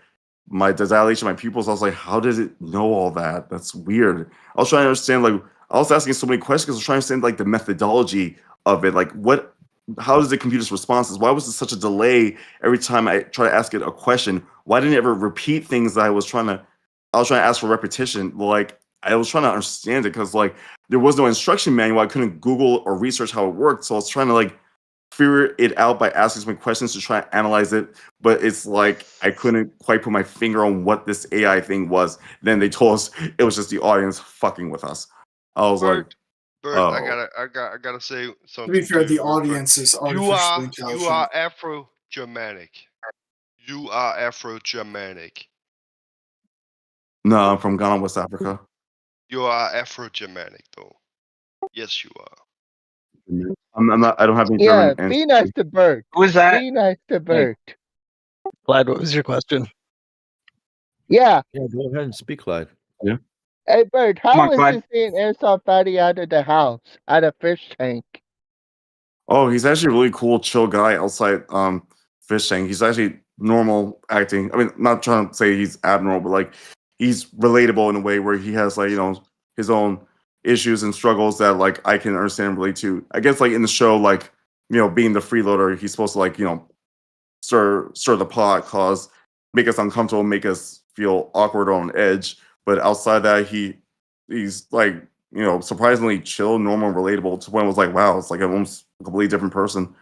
my dilation, my pupils. I was like, how does it know all that? That's weird. I was trying to understand, like, I was asking so many questions because I was trying to understand like the methodology of it. Like, how does it compute its responses? Why was there such a delay every time I try to ask it a question? Why didn't it ever repeat things that I was trying to ask for repetition? Like, I was trying to understand it because like there was no instruction manual. I couldn't Google or research how it worked. So I was trying to like figure it out by asking some questions to try and analyze it, but it's like I couldn't quite put my finger on what this AI thing was. Then they told us it was just the audience fucking with us. I was like, Burt, oh. I gotta say something. To be fair, you the real quick. audience is You artificially are intelligent. Afro-Germanic. You are Afro-Germanic. No, I'm from Ghana, West Africa. You are Afro-Germanic, though. Yes, you are. I'm not. I don't have any Yeah, German. be nice to Bert. who is that? Be nice to Bert. Clyde, what was your question? Yeah. Yeah, go ahead and speak, Clyde. Yeah. Hey Bert, Come how on, is Clyde. it seeing Airsoft Fatty out of the house, out of Fishtank? Oh, he's actually a really cool, chill guy outside Fishtank. He's actually normal acting. I mean, not trying to say he's abnormal, but like he's relatable in a way where he has like, his own issues and struggles that like I can understand and relate to. I guess like in the show, like, being the freeloader, he's supposed to like, stir the pot, make us uncomfortable, make us feel awkward or on edge. But outside that, he's like, surprisingly chill, normal, relatable to when it was like, wow, it's like almost a completely different person.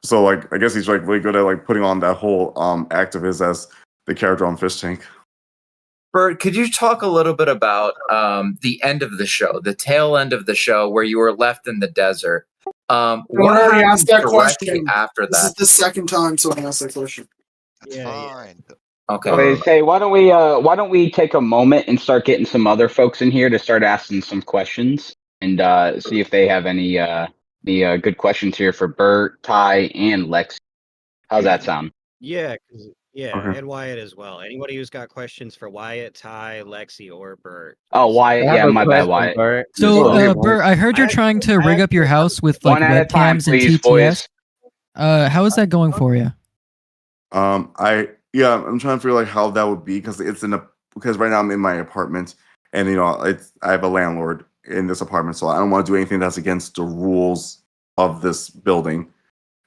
So like, I guess he's like really good at like putting on that whole act of his as the character on Fishtank. Bert, could you talk a little bit about the end of the show, the tail end of the show where you were left in the desert? Someone What already happened asked that directly question. after This is that? the second time someone asked that question. That's fine. Okay. Wait, say, why don't we take a moment and start getting some other folks in here to start asking some questions and see if they have any good questions here for Bert, Ty, and Lex. How's that sound? Yeah, because Yeah, Okay. and Wyatt as well. Anybody who's got questions for Wyatt, Ty, Lexi, or Burt. Oh, Wyatt. Yeah, my bad, Wyatt. So, Okay, Bert, I heard you're trying to rig up your house with like One at a time, webcams and please, TTS. boys. How is that going for you? I'm trying to figure like how that would be because because right now I'm in my apartment and I have a landlord in this apartment, so I don't want to do anything that's against the rules of this building.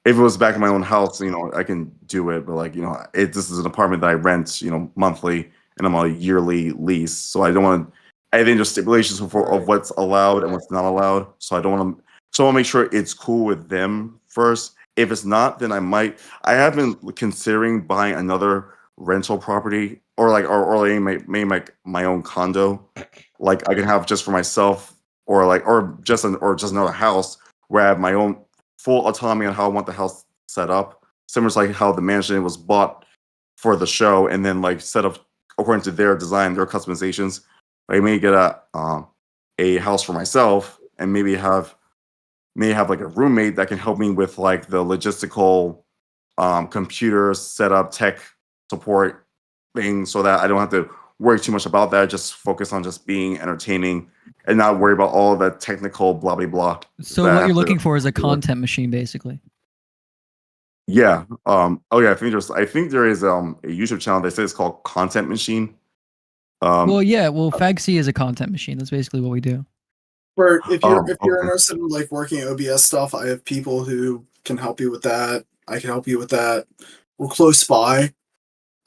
If it was back in my own house, I can do it, but like this is an apartment that I rent, monthly, and I'm on a yearly lease, so I don't want. I think there's stipulations of what's allowed and what's not allowed, so I don't want to. So I want to make sure it's cool with them first. If it's not, then I have been considering buying another rental property or maybe my own condo, like I can have just for myself, or just another house where I have my own full autonomy on how I want the house set up, similar to like how the mansion was bought for the show and then like set up according to their design, their customizations. I may get a house for myself and maybe have like a roommate that can help me with like the logistical computer setup, tech support thing, so that I don't have to worry too much about that. Just focus on just being entertaining and not worry about all the technical blah blah blah. So that I what have you're to looking for is a deal with. content machine, basically. Yeah. Oh yeah. I think there is a YouTube channel that says it's called Content Machine. Well, yeah. Well, FagC is a content machine. That's basically what we do. Bert, if you're Okay. interested in like working OBS stuff, I have people who can help you with that. I can help you with that. We're close by.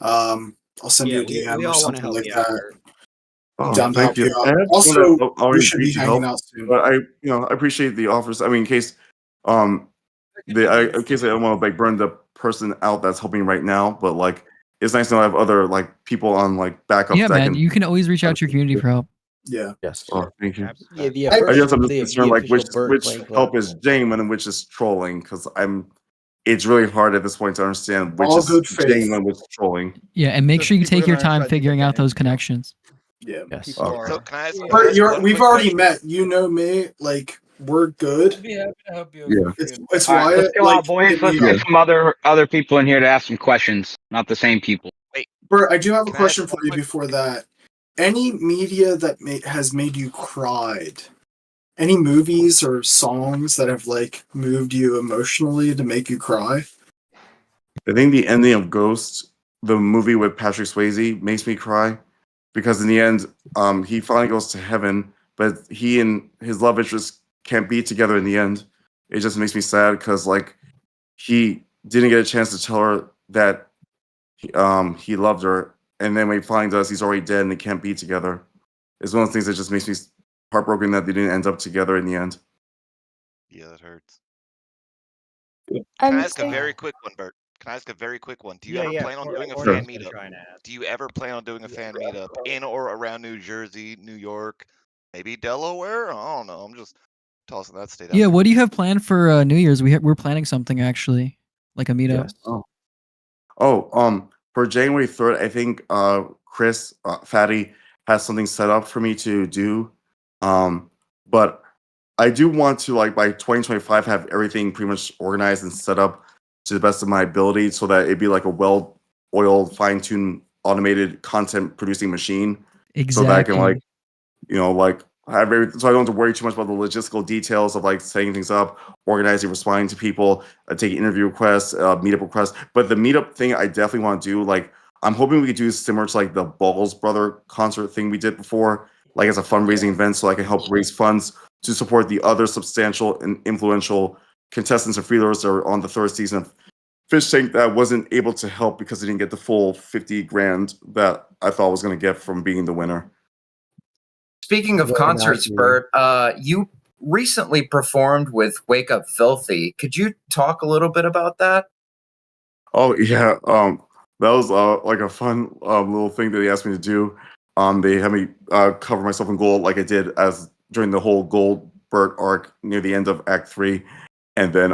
I'll send you a DM we or all want to something help like you out, that. Bert. Oh, Down to thank help you you. out. I had Also, someone that we already should agreed be to hanging help, out soon. but I appreciate the offers. I mean, in case in case I don't want to like burn the person out that's helping right now, but like it's nice to know I have other like people on like backups Yeah, that man. can. You can always reach out to your community for help. Yeah. Yes. Oh, thank you. Yeah, the I guess I'm just the concerned like official Burt which Blank help Club. is genuine and which is trolling because it's really hard at this point to understand which All is good faith. genuine and which is trolling. Yeah, and make Just sure you people take your don't understand time figuring out depending, those connections. Yeah. Yes. People Okay. are. So can I ask Bert, one we've quick already question? met. You know me. Like we're good. I'd be happy to help you. Yeah. It's All right, let's Wyatt. go Like out, boys. hit Let's me get up. some other people in here to ask some questions, not the same people. Wait, Bert, I do have a can I ask question for one you quick? before that. Any media that has made you cried? Any movies or songs that have like moved you emotionally to make you cry? I think the ending of Ghost, the movie with Patrick Swayze, makes me cry because in the end, he finally goes to heaven, but he and his love interest can't be together in the end. It just makes me sad because like he didn't get a chance to tell her that he loved her, and then when he finally does, he's already dead and they can't be together. It's one of the things that just makes me heartbroken that they didn't end up together in the end. Yeah, that hurts. Can I ask a So very quick one, Bert? Can I ask a very quick one? Do you Yeah, ever yeah. plan on doing a Sure. fan meetup? Do you ever plan on doing a fan meetup in or around New Jersey, New York, maybe Delaware? I don't know. I'm just tossing that state out Yeah, there. what do you have planned for New Year's? We're planning something actually, like a meetup. Yes. For January 3rd, I think Chris Fatty has something set up for me to do. But I do want to like by 2025 have everything pretty much organized and set up to the best of my ability so that it'd be like a well-oiled, fine-tuned, automated content producing machine. So that I can like, like have so I don't have to worry too much about the logistical details of like setting things up, organizing, responding to people, taking interview requests, meetup requests. But the meetup thing, I definitely want to do. Like, I'm hoping we could do similar to like the Balls Brother concert thing we did before, like as a fundraising event, so I can help raise funds to support the other substantial and influential contestants and freeloaders that are on the third season of Fishtank that wasn't able to help because they didn't get the full 50 grand that I thought I was going to get from being the winner. Speaking of Very concerts, nice, Bert, you recently performed with Wake Up Filthy. Could you talk a little bit about that? Oh yeah, that was like a fun little thing that they asked me to do. They had me cover myself in gold like I did as during the whole gold Burt arc near the end of Act 3, and then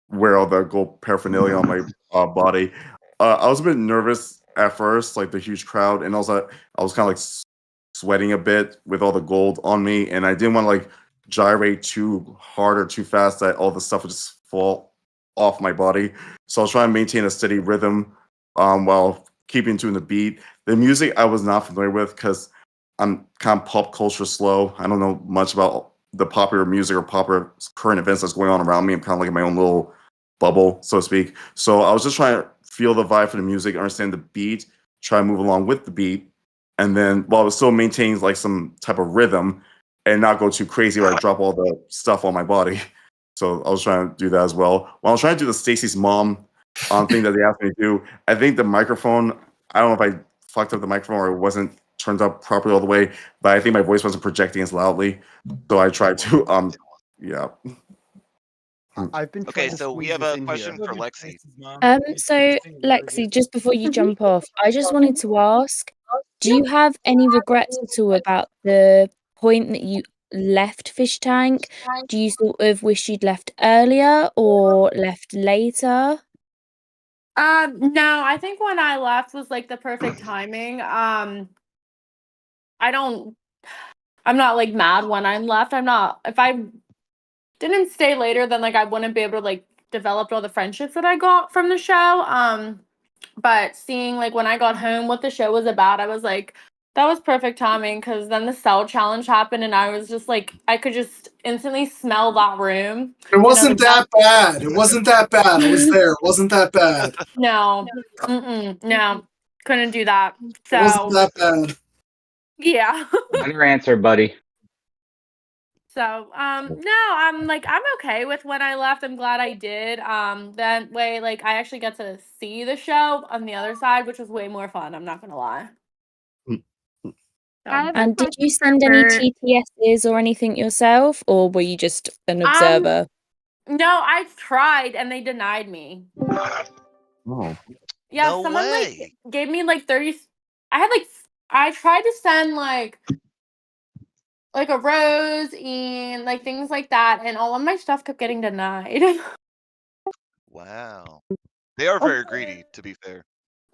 wear all the gold paraphernalia on my body. I was a bit nervous at first, like the huge crowd, and also I was kind of like sweating a bit with all the gold on me, and I didn't want to like gyrate too hard or too fast that all the stuff would just fall off my body. So I was trying to maintain a steady rhythm while keeping to the beat. The music I was not familiar with because I'm kind of pop culture slow. I don't know much about the popular music or popular current events that's going on around me. I'm kind of like in my own little bubble, so to speak. So I was just trying to feel the vibe for the music, understand the beat, try to move along with the beat, and then while it still maintains like some type of rhythm and not go too crazy where I drop all the stuff on my body. So I was trying to do that as well. When I was trying to do the Stacy's mom thing that they asked me to do, I think the microphone, I don't know if I fucked up the microphone or it wasn't turned up properly all the way, but I think my voice wasn't projecting as loudly. So I tried to yeah. I've been Okay, trying to so we squeeze have this a in question here. for Lexi. So Lexi, just before you jump off, I just wanted to ask, do you have any regrets at all about the point that you left Fish Tank? Do you sort of wish you'd left earlier or left later? No, I think when I left was like the perfect timing. I don't I'm not like mad when I left. I'm not if I didn't stay later, then like I wouldn't be able to like develop all the friendships that I got from the show. But seeing like when I got home what the show was about, I was like, that was perfect timing because then the cell challenge happened and I was just like I could just instantly smell that room. It wasn't that bad. It wasn't that bad. I was there. It wasn't that bad. No. No. Couldn't do that. It wasn't So that bad. yeah. Better answer, buddy. So, no, I'm okay with when I left. I'm glad I did. That way, like, I actually get to see the show on the other side, which was way more fun. I'm not gonna lie. So, And did you send any TTSs or anything yourself, or were you just an observer? no, I tried and they denied me. Oh. Yeah, No someone way. like gave me like 30. I had like I tried to send like a rose and like things like that, and all of my stuff kept getting denied. Wow. They are very greedy, to be fair.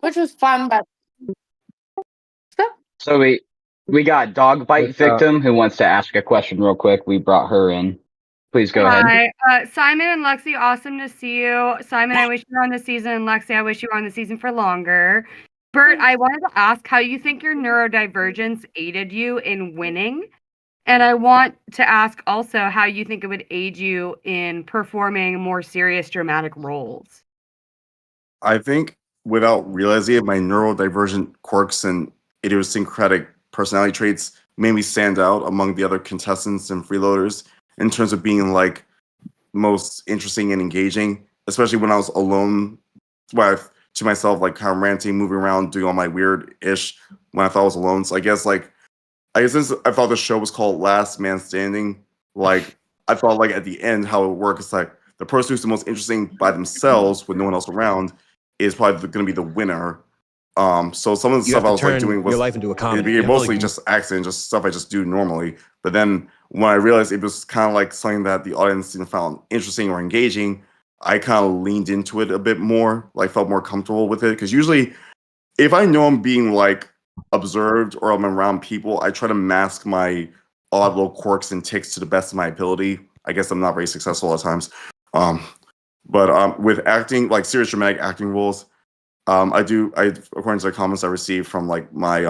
Which was fun, but So we got dog bite What's up? victim who wants to ask a question real quick. We brought her in. Please go ahead. Hi, Simon and Lexi, awesome to see you. Simon, I wish you were on the season, and Lexi, I wish you were on the season for longer. Burt, I wanted to ask how you think your neurodivergence aided you in winning. And I want to ask also how you think it would aid you in performing more serious dramatic roles. I think without realizing it, my neurodivergent quirks and idiosyncratic personality traits made me stand out among the other contestants and freeloaders in terms of being like most interesting and engaging, especially when I was alone to myself, like kind of ranting, moving around, doing all my weird ish when I thought I was alone. So I guess since I thought the show was called Last Man Standing, like I thought like at the end how it works is like the person who's the most interesting by themselves with no one else around is probably going to be the winner. So some of the You stuff have I to was like turn doing was your life into a comedy. it'd be mostly just accident, just stuff I just do normally. But then when I realized it was kind of like something that the audience found interesting or engaging, I kind of leaned into it a bit more, like felt more comfortable with it. Because usually, if I know I'm being like observed or I'm around people, I try to mask my odd little quirks and tics to the best of my ability. I guess I'm not very successful at times. But with acting, like serious dramatic acting roles, I according to the comments I received from like my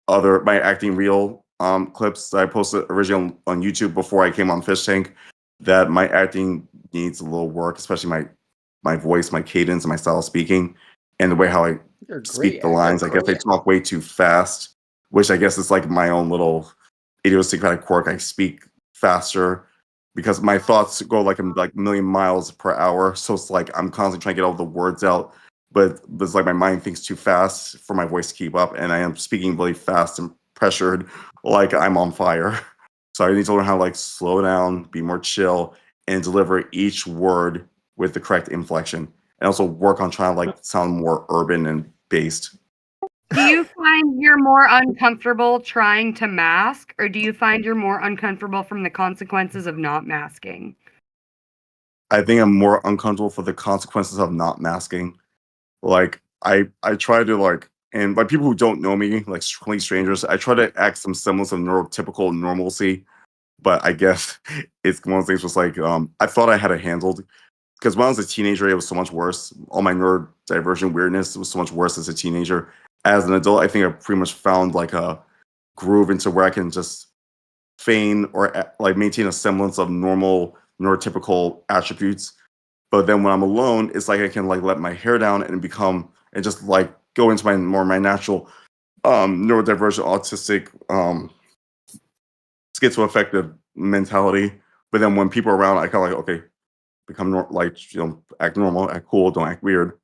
my acting reel clips that I posted originally on YouTube before I came on Fishtank, that my acting needs a little work, especially my voice, my cadence, and my style of speaking, and the way how I You're a speak great the lines. I guess I talk way too fast, which I guess is like my own little idiosyncratic quirk. I speak faster because my thoughts go like a million miles per hour. So it's like I'm constantly trying to get all the words out, but it's like my mind thinks too fast for my voice to keep up, and I am speaking really fast and pressured, like I'm on fire. So I need to learn how to like slow down, be more chill, and deliver each word with the correct inflection, and also work on trying to like sound more urban and based. Do you find you're more uncomfortable trying to mask, or do you find you're more uncomfortable from the consequences of not masking? I think I'm more uncomfortable for the consequences of not masking. Like I try to like, and by people who don't know me, like complete strangers, I try to act some semblance of neurotypical normalcy. But I guess it's one of those things was like I thought I had it handled because when I was a teenager, it was so much worse. All my neurodivergent weirdness was so much worse as a teenager. As an adult, I think I pretty much found like a groove into where I can just feign or like maintain a semblance of normal neurotypical attributes. But then when I'm alone, it's like I can like let my hair down and become and just like go into my natural neurodivergent autistic schizoaffective mentality. But then when people are around, I kind of like, okay, become act normal, act cool, don't act weird.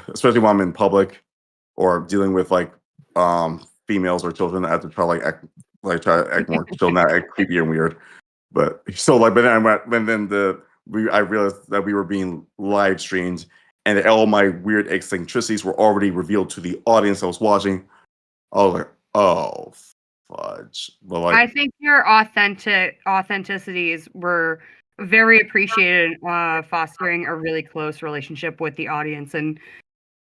Especially when I'm in public or dealing with like females or children, I have to try to act more chill, not act creepy and weird. But so like, but then I realized that we were being live streamed, and all my weird eccentricities were already revealed to the audience that was watching. I was like, oh fudge! But like, I think your authenticities were very appreciated, fostering a really close relationship with the audience and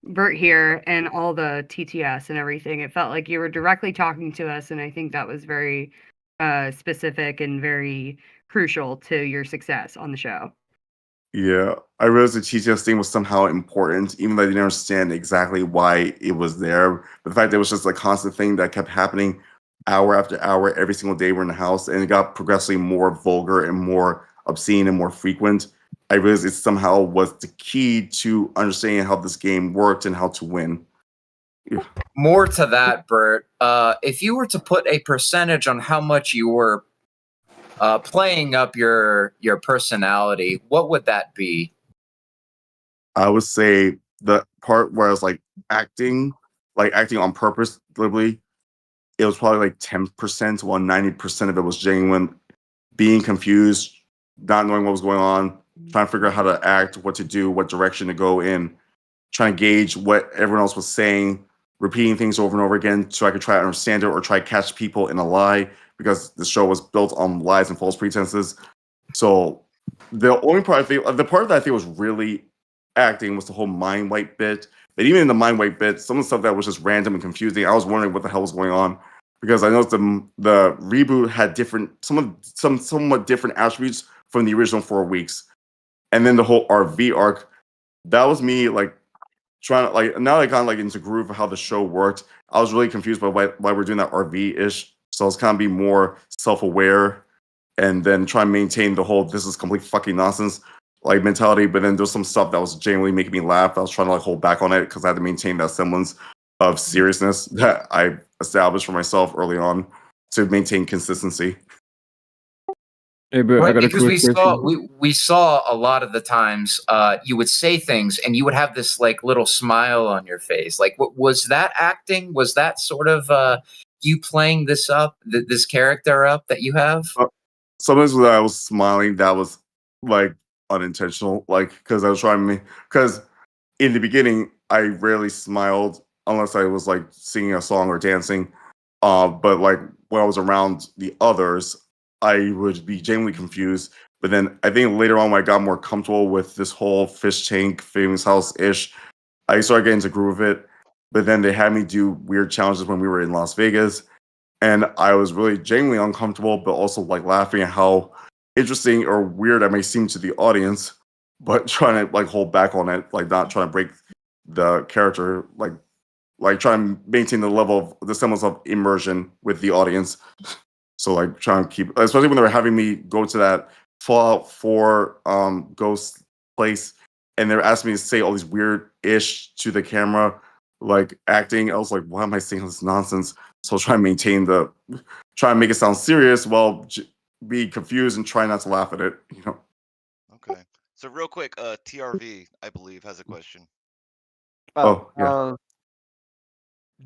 Burt here and all the TTS and everything. It felt like you were directly talking to us, and I think that was very specific and very crucial to your success on the show. yeah, I realized the TTS thing was somehow important, even though I didn't understand exactly why it was there. But the fact that it was just a constant thing that kept happening hour after hour, every single day we're in the house, and it got progressively more vulgar and more obscene and more frequent. I realized it somehow was the key to understanding how this game worked and how to win. Yeah. More to that, Burt. If you were to put a percentage on how much you were playing up your personality, what would that be? I would say the part where I was like acting on purpose deliberately, it was probably like 10%, while 90% of it was genuine, being confused, not knowing what was going on, trying to figure out how to act, what to do, what direction to go in, trying to gauge what everyone else was saying, repeating things over and over again so I could try to understand it or try to catch people in a lie, because the show was built on lies and false pretenses. So the only part the part that I think was really acting was the whole mind wipe bit. But even in the mind wipe bit, some of the stuff that was just random and confusing, I was wondering what the hell was going on, because I noticed the reboot had some somewhat different attributes from the original 4 weeks. And then the whole RV arc, that was me like trying to like, now that I got like into groove of how the show worked, I was really confused by why we're doing that RV-ish. So I was kind of be more self-aware and then try and maintain the whole this is complete fucking nonsense like mentality. But then there's some stuff that was genuinely making me laugh. I was trying to like hold back on it because I had to maintain that semblance of seriousness that I established for myself early on to maintain consistency. Hey, bro, I Right, got a because quick question. we saw a lot of the times you would say things and you would have this like little smile on your face. Like, what was that acting? Was that sort of you playing this up, this character up that you have? Sometimes when I was smiling, that was like unintentional, like because I was trying to because in the beginning I rarely smiled unless I was like singing a song or dancing. But like when I was around the others, I would be genuinely confused. But then I think later on when I got more comfortable with this whole Fishtank famous house ish, I started getting into groove of it. But then they had me do weird challenges when we were in Las Vegas, and I was really genuinely uncomfortable, but also like laughing at how interesting or weird I may seem to the audience, but trying to like hold back on it, like not trying to break the character, like trying to maintain the level of the semblance of immersion with the audience. So like trying to keep, especially when they were having me go to that Fallout 4 ghost place, and they were asking me to say all these weird ish to the camera, like acting. I was like, why am I saying this nonsense? So try and try and make it sound serious while be confused and try not to laugh at it. You know. Okay. So real quick, TRV, I believe, has a question. Oh, yeah.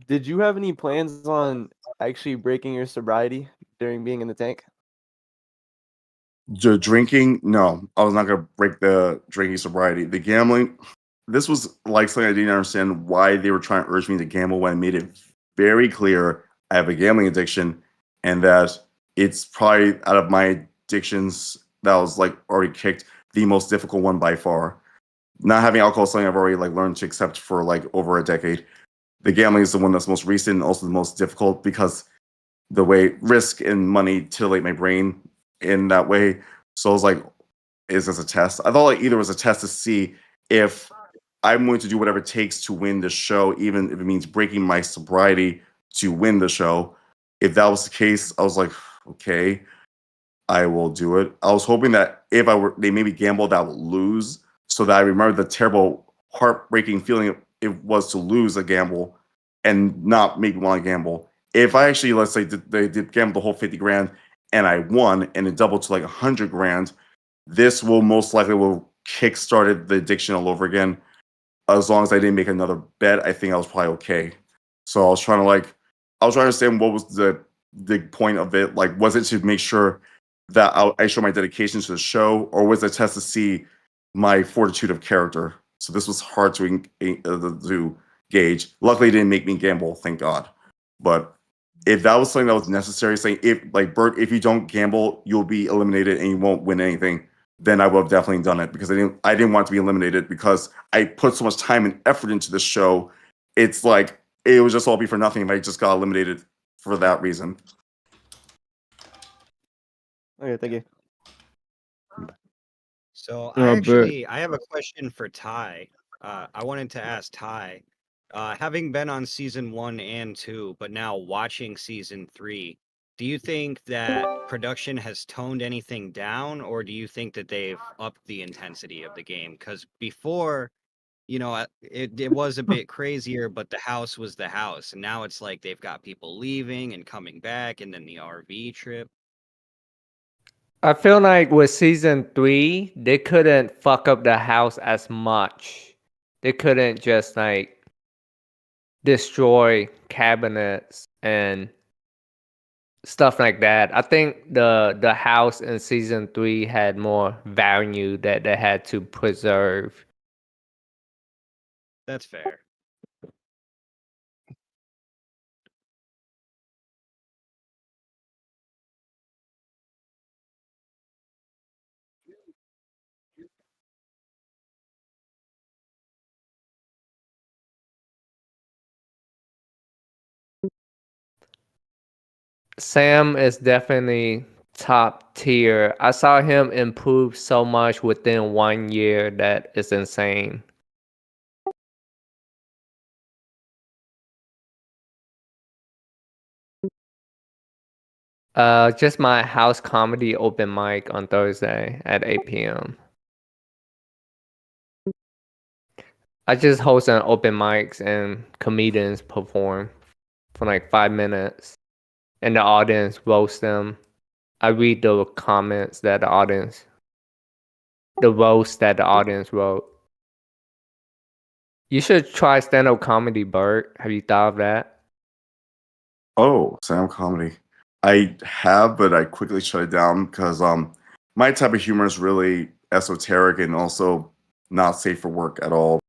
Did you have any plans on actually breaking your sobriety during being in the tank? The drinking, no, I was not gonna break the drinking sobriety. The gambling, this was like something I didn't understand why they were trying to urge me to gamble when I made it very clear I have a gambling addiction, and that it's probably out of my addictions that was like already kicked the most difficult one by far. Not having alcohol is something I've already like learned to accept for like over a decade. The gambling is the one that's most recent and also the most difficult because the way risk and money titillate my brain in that way. So I was like, is as a test. I thought like either was a test to see if I'm going to do whatever it takes to win the show, even if it means breaking my sobriety to win the show. If that was the case, I was like, okay, I will do it. I was hoping that if they maybe gamble that I would lose, so that I remember the terrible, heartbreaking feeling it was to lose a gamble and not make me want to gamble. If I actually, let's say, they did gamble the whole 50 grand and I won and it doubled to like 100 grand, this will most likely will kickstarted the addiction all over again. As long as I didn't make another bet, I think I was probably okay. So I was trying to understand what was the point of it. Like, was it to make sure that I show my dedication to the show, or was it a test to see my fortitude of character? So this was hard to gauge. Luckily, it didn't make me gamble, thank God. But if that was something that was necessary, saying if like Burt, if you don't gamble, you'll be eliminated and you won't win anything, then I would have definitely done it because I didn't want to be eliminated because I put so much time and effort into the show. It's like it would just all be for nothing if I just got eliminated for that reason. Okay, thank you. So Bert. I have a question for Ty. I wanted to ask Ty, having been on season 1 and 2, but now watching season 3, do you think that production has toned anything down, or do you think that they've upped the intensity of the game? Because before, it was a bit crazier, but the house was the house, and now it's like they've got people leaving and coming back, and then the RV trip. I feel like with season 3, they couldn't fuck up the house as much. They couldn't just like destroy cabinets and stuff like that. I think the house in season 3 had more value that they had to preserve. That's fair. Sam is definitely top tier. I saw him improve so much within 1 year that is insane. Just my house comedy open mic on Thursday at 8 p.m. I just host an open mics and comedians perform for like 5 minutes, and the audience roast them. I read the comments that the roast that the audience wrote. You should try stand-up comedy, Burt. Have you thought of that? Oh, stand-up comedy. I have, but I quickly shut it down because my type of humor is really esoteric and also not safe for work at all.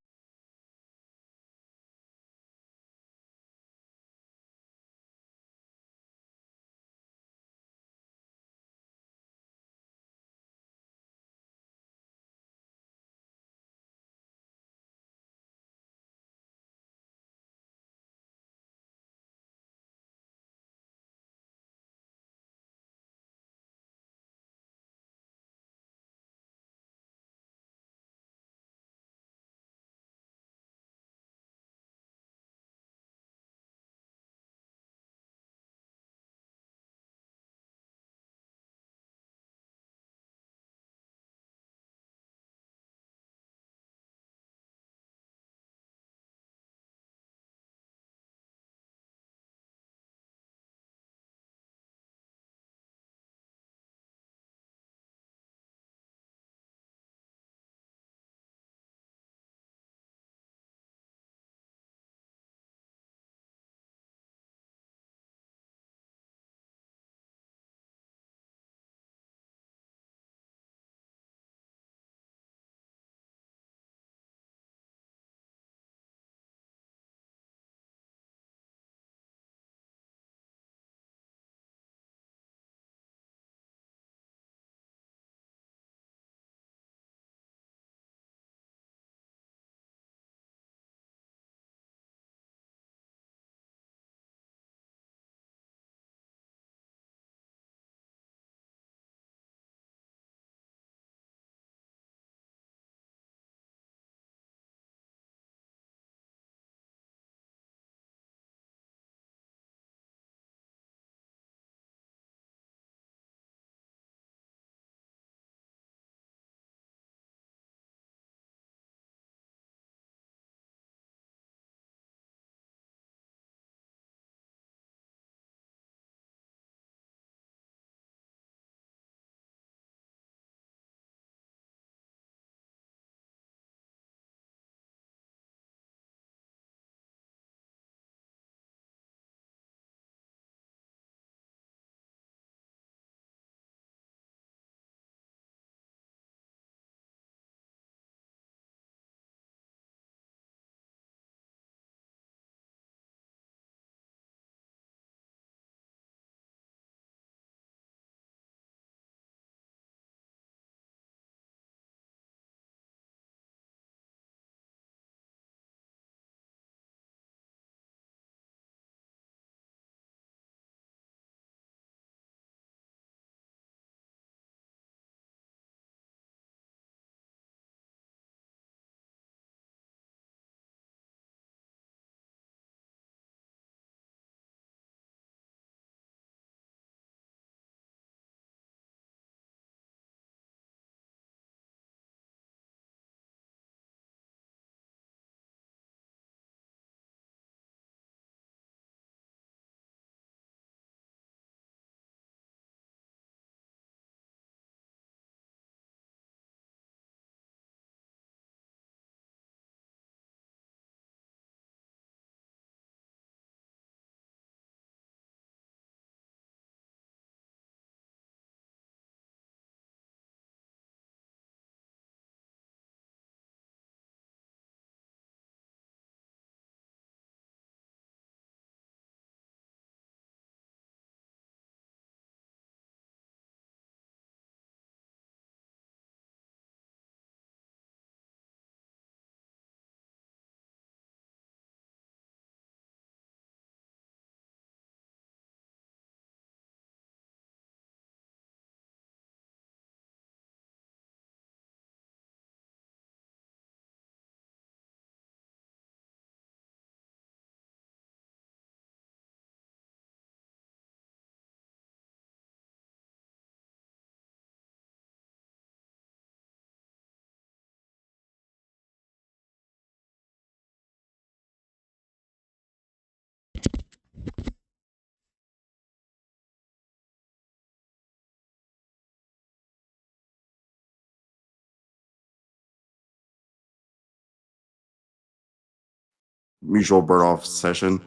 mutual bird off session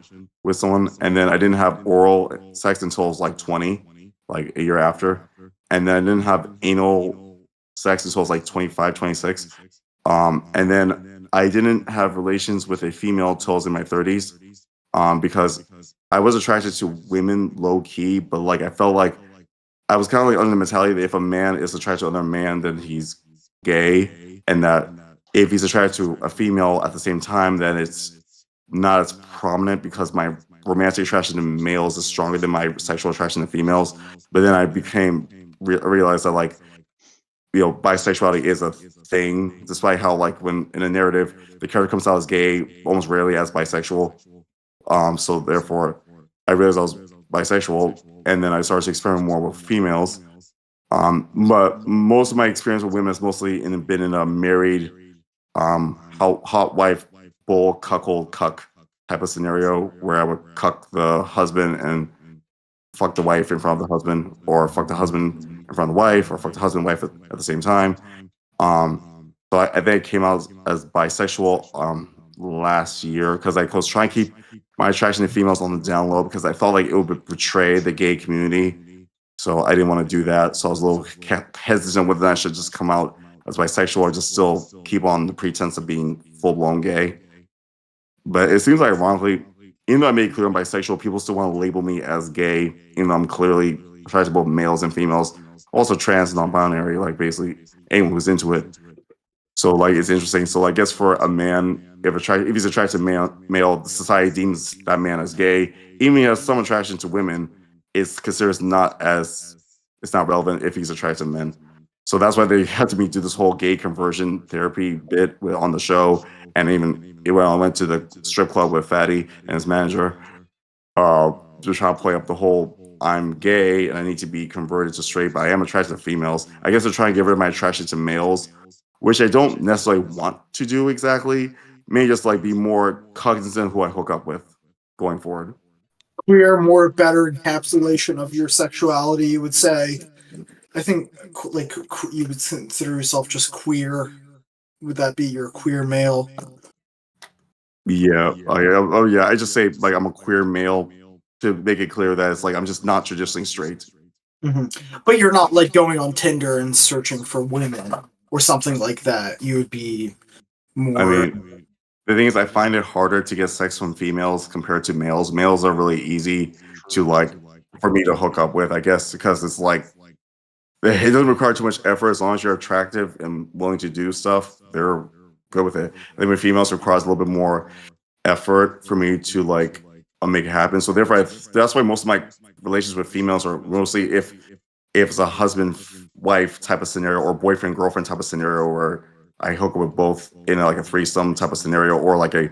with someone, and then I didn't have oral sex until I was like 20, like a year after, and then I didn't have anal sex until I was like 25, 26. And then I didn't have relations with a female until I was in my 30s, because I was attracted to women low key, but like I felt like I was kind of like under the mentality that if a man is attracted to another man, then he's gay, and that if he's attracted to a female at the same time, then it's not as prominent because my romantic attraction to males is stronger than my sexual attraction to females. But then I realized that like, bisexuality is a thing, despite how like when in a narrative the character comes out as gay, almost rarely as bisexual. So therefore, I realized I was bisexual, and then I started to experiment more with females. But most of my experience with women has mostly been in a married, hot wife, bull, cuckold, cuck type of scenario where I would cuck the husband and fuck the wife in front of the husband, or fuck the husband in front of the wife, or fuck the husband and wife at the same time. So I think I came out as bisexual last year because I was trying to keep my attraction to females on the down low because I felt like it would betray the gay community. So I didn't want to do that. So I was a little hesitant whether I should just come out as bisexual or just still keep on the pretense of being full blown gay. But it seems like, ironically, even though I made it clear I'm bisexual, people still want to label me as gay, even though I'm clearly attracted to both males and females. Also trans and non-binary, like basically anyone who's into it. So like it's interesting. So I guess for a man, if he's attracted to male, society deems that man as gay. Even if he has some attraction to women, it's considered it's not relevant if he's attracted to men. So that's why they had me do this whole gay conversion therapy bit on the show. And even when I went to the strip club with Fatty and his manager, just trying to play up the whole I'm gay and I need to be converted to straight, but I am attracted to females. I guess they're trying to get rid of my attraction to males, which I don't necessarily want to do exactly. Maybe just like be more cognizant of who I hook up with going forward. Queer, more better encapsulation of your sexuality, you would say. I think like you would consider yourself just queer. Would that be your queer male? Yeah. Oh yeah. I just say like I'm a queer male to make it clear that it's like I'm just not traditionally straight. Mm-hmm. But you're not like going on Tinder and searching for women or something like that. You would be more. I mean, the thing is, I find it harder to get sex from females compared to males. Males are really easy to like for me to hook up with, I guess, because it's like it doesn't require too much effort as long as you're attractive and willing to do stuff. They're good with it. I think with females, it requires a little bit more effort for me to like make it happen. So therefore, that's why most of my relations with females are mostly if it's a husband wife type of scenario or boyfriend girlfriend type of scenario where I hook up with both in like a threesome type of scenario or like a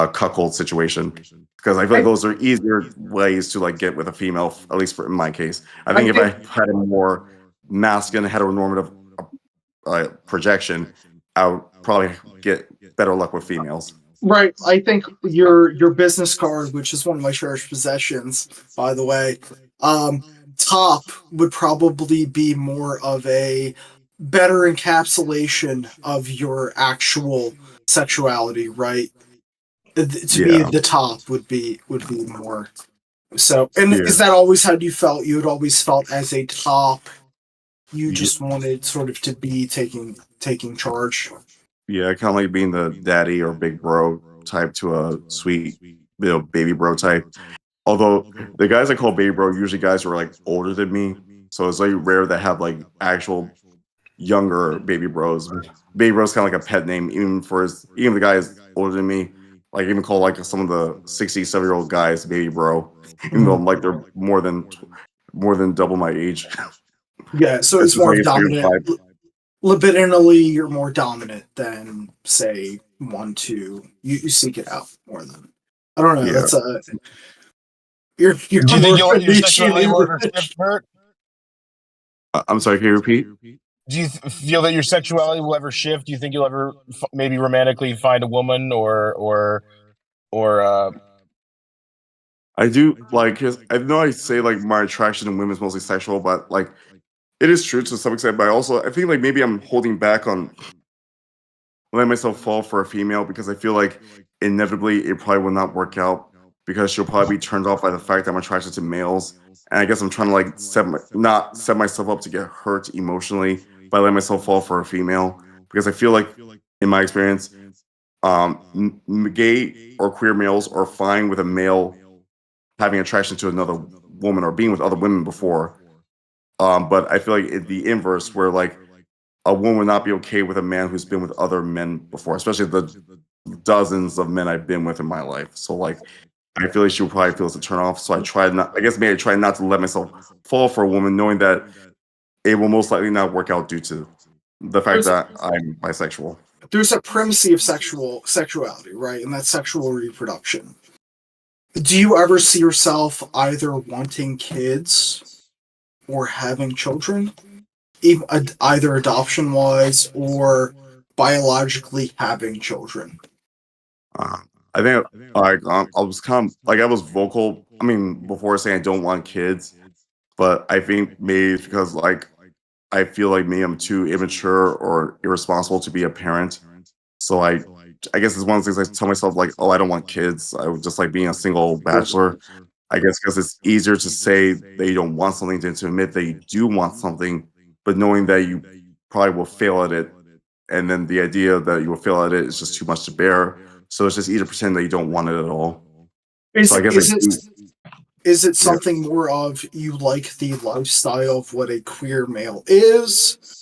cuckold situation, because I feel like those are easier ways to like get with a female, at least in my case. I think if I had a more masculine heteronormative projection, I would probably get better luck with females. Right. I think your business card, which is one of my cherished possessions, by the way, top would probably be more of a better encapsulation of your actual sexuality, right? To be the top would be more. So, and is that always how you felt? You had always felt as a top. You just wanted sort of to be taking charge. Yeah, kind of like being the daddy or big bro type to a sweet, baby bro type. Although the guys I call baby bro usually guys who are like older than me, so it's like rare to have like actual younger baby bros. Baby bro's kind of like a pet name, even the guys older than me. Like even call like some of the 67-year-old guys baby bro, even though like they're more than double my age. Yeah, so it's more dominant. Libidinally, you're more dominant than say 1-2. You seek it out more than. I don't know. Yeah. That's a. You're Do you think your sexuality will ever shift, Burt? I'm sorry. Can you repeat? Do you feel that your sexuality will ever shift? Do you think you'll ever maybe romantically find a woman or I do like I know I say like my attraction to women is mostly sexual, but like it is true to some extent. But I think like maybe I'm holding back on letting myself fall for a female because I feel like inevitably it probably will not work out because she'll probably be turned off by the fact that I'm attracted to males. And I guess I'm trying to like not set myself up to get hurt emotionally by letting myself fall for a female because I feel like in my experience, gay or queer males are fine with a male having attraction to another woman or being with other women before. But I feel like the inverse, where like a woman would not be okay with a man who's been with other men before, especially the dozens of men I've been with in my life. So like, I feel like she would probably feel it's a turn off. So I try not. I guess maybe I try not to let myself fall for a woman, knowing that it will most likely not work out due to the fact that I'm bisexual. There's a primacy of sexuality, right? And that's sexual reproduction. Do you ever see yourself either wanting kids or having children, either adoption wise or biologically having children? I think like I was kind of like I was vocal. I mean, before saying I don't want kids, but I think maybe it's because like I feel like maybe I'm too immature or irresponsible to be a parent. So I guess it's one of the things I tell myself like, oh, I don't want kids. I would just like being a single bachelor. I guess because it's easier to say that you don't want something than to admit that you do want something, but knowing that you probably will fail at it, and then the idea that you will fail at it is just too much to bear. So it's just easier to pretend that you don't want it at all. Is, so I guess is it something more of you like the lifestyle of what a queer male is?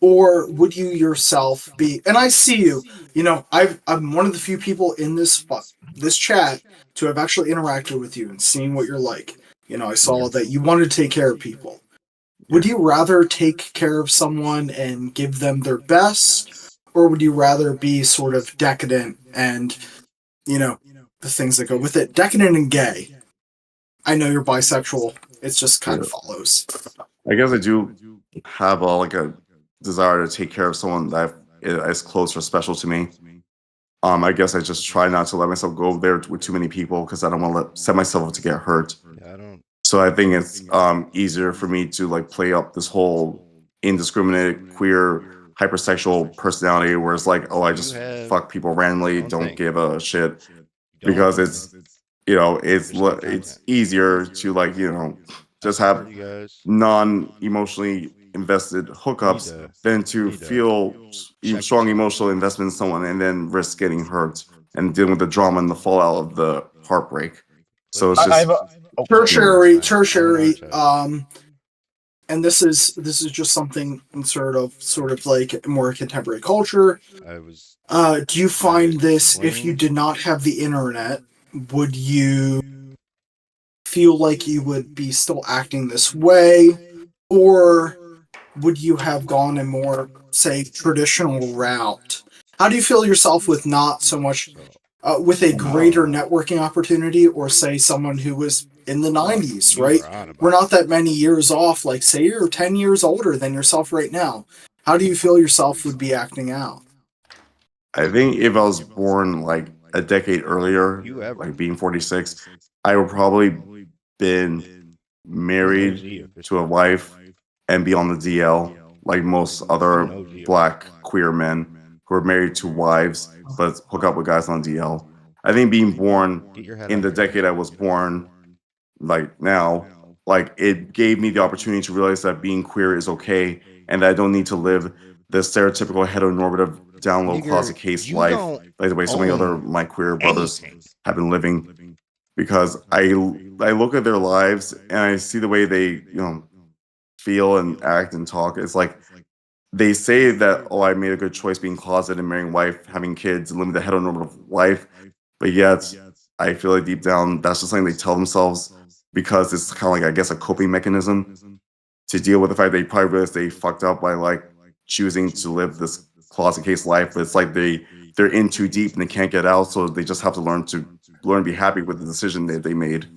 Or would you yourself be? And I see you. You know, I'm one of the few people in this chat to have actually interacted with you and seen what you're like. You know, I saw that you wanted to take care of people. Would you rather take care of someone and give them their best, or would you rather be sort of decadent and, you know, the things that go with it? Decadent and gay. I know you're bisexual. It just kind of follows. I guess I do have like a desire to take care of someone that is close or special to me. I guess I just try not to let myself go there with too many people because I don't want to set myself up to get hurt. So I think it's easier for me to like play up this whole indiscriminate queer hypersexual personality where it's like, oh, I just fuck people randomly, don't give a shit, because it's it's easier to like just have non-emotionally invested hookups than to feel strong emotional investment in someone and then risk getting hurt and dealing with the drama and the fallout of the heartbreak. So it's just tertiary. And this is just something in sort of like more contemporary culture. Do you find this, if you did not have the internet, would you feel like you would be still acting this way, or would you have gone a more, say, traditional route? How do you feel yourself with not so much with a greater networking opportunity, or say someone who was in the 90s, right? We're not that many years off, like say you're 10 years older than yourself right now. How do you feel yourself would be acting out? I think if I was born like a decade earlier, like being 46, I would probably been married to a wife and be on the DL like most other black queer men who are married to wives but hook up with guys on DL. I think being born in the decade I was born, like now, like it gave me the opportunity to realize that being queer is okay and that I don't need to live the stereotypical heteronormative down low closet case life like the way so many other my queer brothers have been living, because I look at their lives and I see the way they feel and act and talk. It's like they say that, oh, I made a good choice being closeted and marrying a wife, having kids, and living the heteronormative life, but yet I feel like deep down that's just something they tell themselves because it's kind of like, I guess, a coping mechanism to deal with the fact they probably realize they fucked up by like choosing to live this closet case life. But it's like they're in too deep and they can't get out, so they just have to learn to be happy with the decision that they made.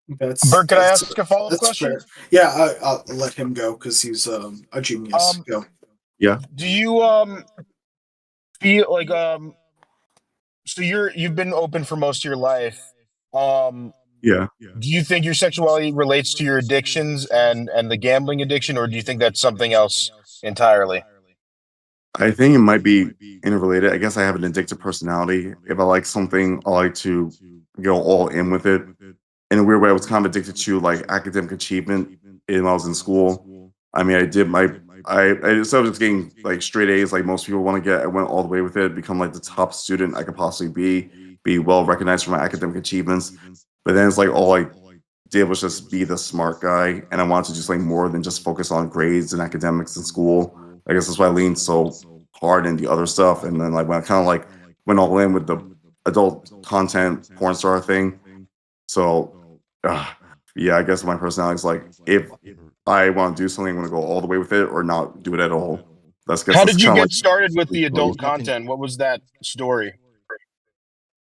Burt, can I ask a follow-up question? Fair. Yeah, I'll let him go because he's a genius. Go. Yeah. Do you feel like so you've been open for most of your life? Yeah. Do you think your sexuality relates to your addictions and the gambling addiction, or do you think that's something else entirely? I think it might be interrelated. I guess I have an addictive personality. If I like something, I like to go all in with it. In a weird way, I was kind of addicted to like academic achievement when I was in school. I mean, I instead of just getting like straight A's like most people want to get, I went all the way with it, become like the top student I could possibly be well recognized for my academic achievements. But then it's like all I did was just be the smart guy, and I wanted to do something more than just focus on grades and academics in school. I guess that's why I leaned so hard in the other stuff, and then like when I kind of like went all in with the adult content porn star thing. So yeah, I guess my personality is like if I want to do something, I'm going to go all the way with it or not do it at all. How did you kind of get started with the adult content? What was that story?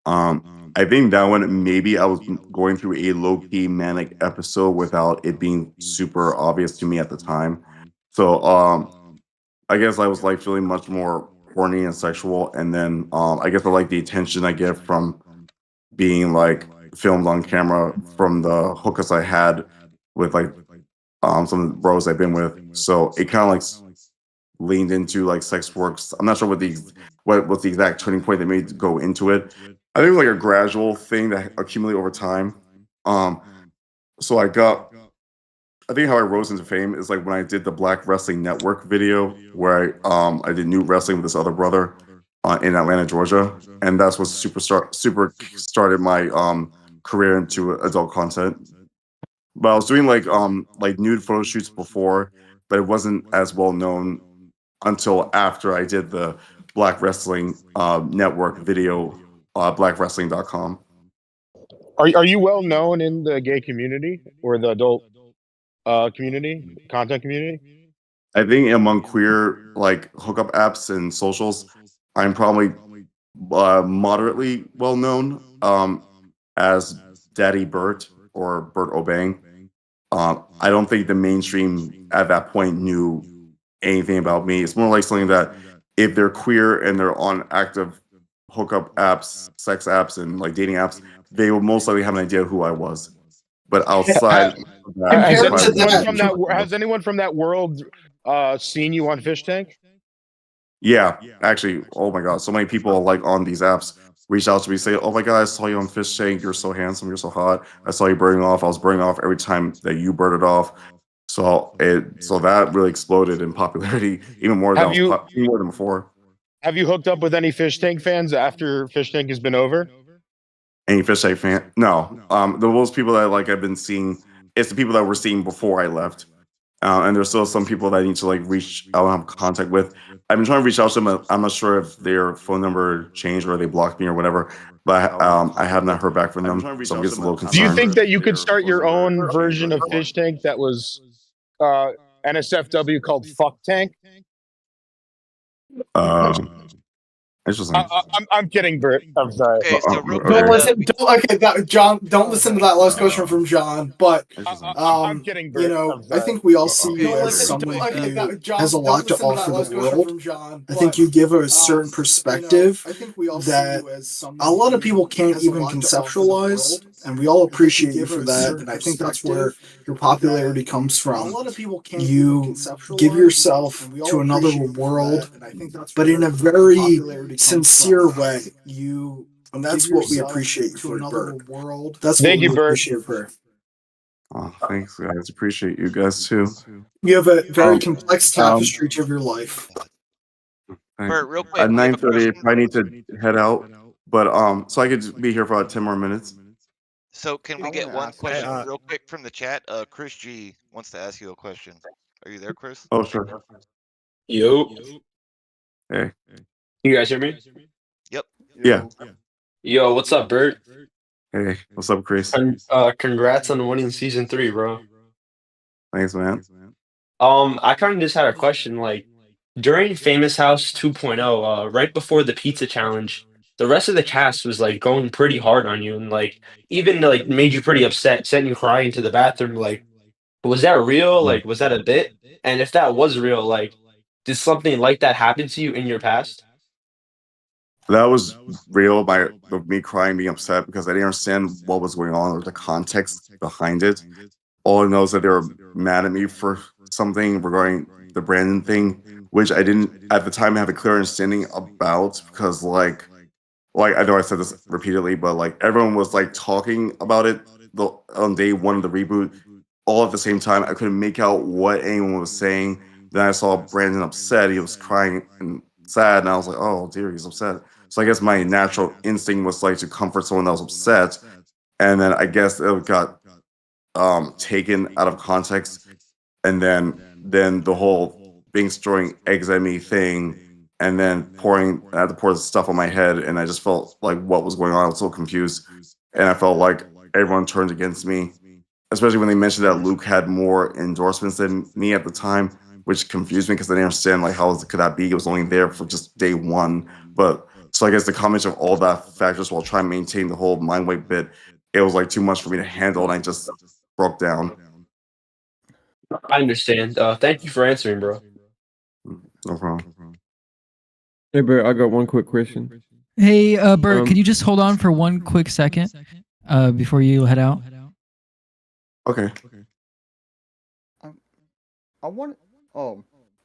I think that one maybe I was going through a low-key manic episode without it being super obvious to me at the time. So I guess I was like feeling much more horny and sexual, and then I guess I like the attention I get from being like filmed on camera from the hookups I had with like some of the bros I've been with. So it kind of like leaned into like sex works. I'm not sure what was the exact turning point that made me go into it. I think it was like a gradual thing that accumulated over time. So I think how I rose into fame is like when I did the Black Wrestling Network video where I did new wrestling with this other brother in Atlanta, Georgia, and that's what super started my career into adult content. But I was doing like nude photo shoots before, but it wasn't as well known until after I did the Black Wrestling Network video, blackwrestling.com. Are you well known in the gay community or the adult community, content community? I think among queer like hookup apps and socials, I'm probably moderately well known as Daddy Burt or Burt Obang. I don't think the mainstream at that point knew anything about me. It's more like something that if they're queer and they're on active hookup apps, sex apps, and like dating apps, they will most likely have an idea who I was. But outside, of that, has anyone from that world seen you on Fishtank? yeah, actually, oh my god, so many people like on these apps reach out to me, say, "Oh my god, I saw you on Fishtank. You're so handsome. You're so hot. I saw you burning off. I was burning off every time that you burned it off." So that really exploded in popularity, even more than before. Have you hooked up with any Fishtank fans after Fishtank has been over? Any Fishtank fan? No. The most people that like I've been seeing, it's the people that were seeing before I left. And there's still some people that I need to like reach out and have contact with. I've been trying to reach out to them. I'm not sure if their phone number changed or they blocked me or whatever, but I have not heard back from them. So I'm just a little concerned. Do you think that you could start your own version of Fishtank that was NSFW called Fuck Tank? I'm kidding, Bert. I'm sorry. Okay, so real quick, Don't listen. John. Don't listen to that last question from John. But I'm kidding, Bert. you know, I think we all see you as someone who has a lot to offer the world. I think you give a certain perspective that a lot of people can't even conceptualize, and we all appreciate you for that. And I think that's where your popularity comes from. You give yourself to another world, but in a very sincere way. And that's what we appreciate you for, Burt. That's Thank you, Burt. Oh, thanks, guys. Appreciate you guys too. You have a very complex tapestry of your life. Burt, real quick. At 9:30, I need to head out, but so I could be here for about 10 more minutes. So can we get one question real quick from the chat? Chris G wants to ask you a question. Are you there, Chris? Oh, sure. Yo. Hey. You guys hear me? Yep. Yeah. Yo, what's up, Burt? Hey, what's up, Chris? Congrats on winning season 3, bro. Thanks, man. I kind of just had a question. Like during Famous House 2.0, right before the pizza challenge, the rest of the cast was like going pretty hard on you, and like even like made you pretty upset, sent you crying to the bathroom. Like, was that real? Like, was that a bit? And if that was real, like, did something like that happen to you in your past? That was real by me crying, being upset because I didn't understand what was going on or the context behind it. All I know is that they were mad at me for something regarding the Brandon thing. which I didn't at the time have a clear understanding about because like I know I said this repeatedly, but like everyone was like talking about it on day one of the reboot all at the same time. I couldn't make out what anyone was saying. Then I saw Brandon upset. He was crying and sad, and I was like, "Oh dear, he's upset." So I guess my natural instinct was like to comfort someone that was upset, and then I guess it got taken out of context, and then the whole Binks throwing eggs at me thing, and then I had to pour the stuff on my head, and I just felt like what was going on. I was so confused, and I felt like everyone turned against me, especially when they mentioned that Luke had more endorsements than me at the time, which confused me because I didn't understand like how could that be? It was only there for just day one, but so I guess the combination of all that factors while trying to maintain the whole mind weight bit, it was like too much for me to handle, and I just broke down. I understand. Thank you for answering, bro. No problem. Hey, Bert, I got one quick question. Hey, Bert, can you just hold on for one quick second before you head out? Okay. I want. Oh,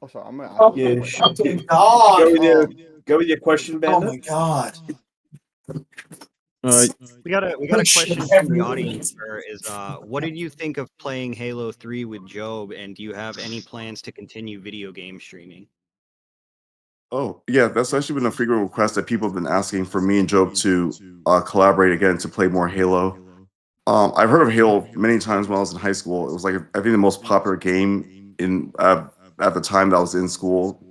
sorry. I'm gonna. Oh, ask yeah, you a shut question. it. Go with your question, Oh Bender. my god. We got a question from the audience. Is what did you think of playing Halo 3 with Job, and do you have any plans to continue video game streaming? Oh, yeah, that's actually been a frequent request that people have been asking for me and Job to collaborate again to play more Halo. I've heard of Halo many times when I was in high school. It was like I think the most popular game in at the time that I was in school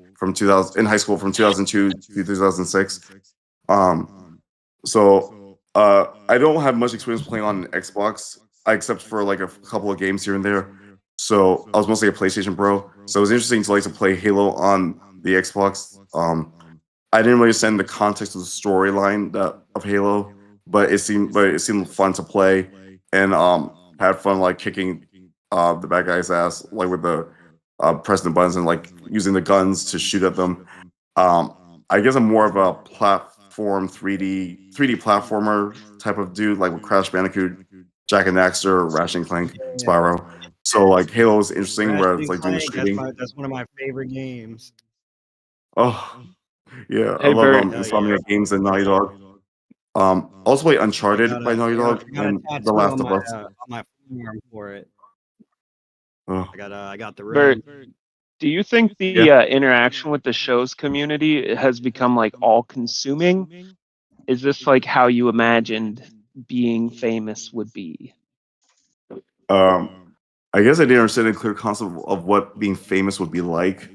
in high school from 2002 to 2006. So I don't have much experience playing on Xbox except for like a couple of games here and there. So I was mostly a PlayStation bro. So it was interesting to play Halo on the Xbox. I didn't really understand the context of the storyline of Halo, but it seemed fun to play, and had fun like kicking the bad guy's ass like with the pressing the buttons and like using the guns to shoot at them. I guess I'm more of a platform 3D platformer type of dude, like with Crash Bandicoot, Jack and Daxter, Ratchet and Clank, Spyro. So like Halo is interesting where it's like doing the shooting. That's one of my favorite games. Oh, yeah, I Hey, love Bert. Insomniac Games and Naughty Dog. Also play Uncharted by Naughty Dog and The Last of Us. On my forearm for it. Oh. I got the Bert, ring. do you think the interaction with the show's community has become like all-consuming? Is this like how you imagined being famous would be? I guess I didn't understand the clear concept of what being famous would be like.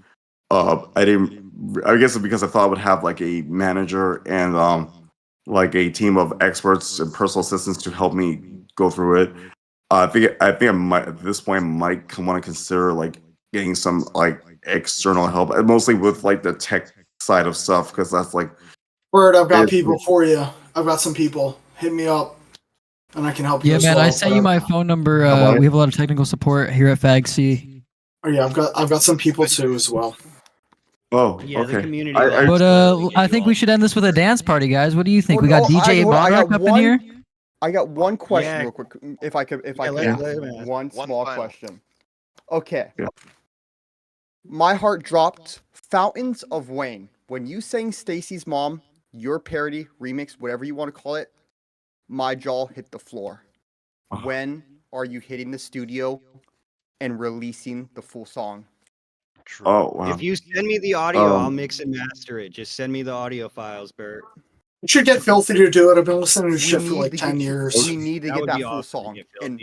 I guess it's because I thought I would have like a manager and like a team of experts and personal assistants to help me go through it. I think I might at this point might want to consider like getting some like external help, mostly with like the tech side of stuff, because that's like. Bert, I've got people for you. I've got some people. Hit me up, and I can help you. Yeah, as man, well. I sent you my phone number. We have a lot of technical support here at FAGC. Oh yeah, I've got some people too as well. Oh, Yeah, the okay. community. But I think we should end this with a dance party, guys. What do you think? We got DJ Bodrock up in here. I got one question Yeah. real quick, if I could let him ask. one small final. question. Okay. Yeah. My heart dropped. Fountains of Wayne. When you sang Stacy's Mom, your parody, remix, whatever you want to call it, my jaw hit the floor. When are you hitting the studio and releasing the full song? Oh wow. If you send me the audio, I'll mix and master it. Just send me the audio files, Bert. You should get Filthy to do it. I've been listening to his shit for need like to 10 get- years. We need to That get would that be full awesome to song. get And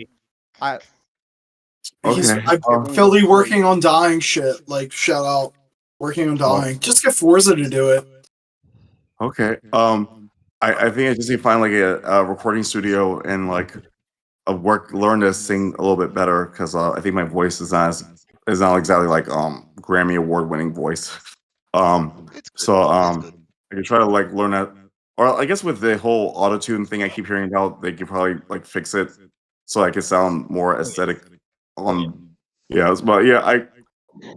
Filthy. Philly working on dying shit. Like shout out, working on dying. Just get Forza to do it. Okay. I think I just need to find like a recording studio and like learn to sing a little bit better, because I think my voice is not exactly like Grammy award winning voice. So I can try to like learn that, or I guess with the whole auto-tune thing I keep hearing about, they could probably like fix it so I can sound more aesthetic. But yeah,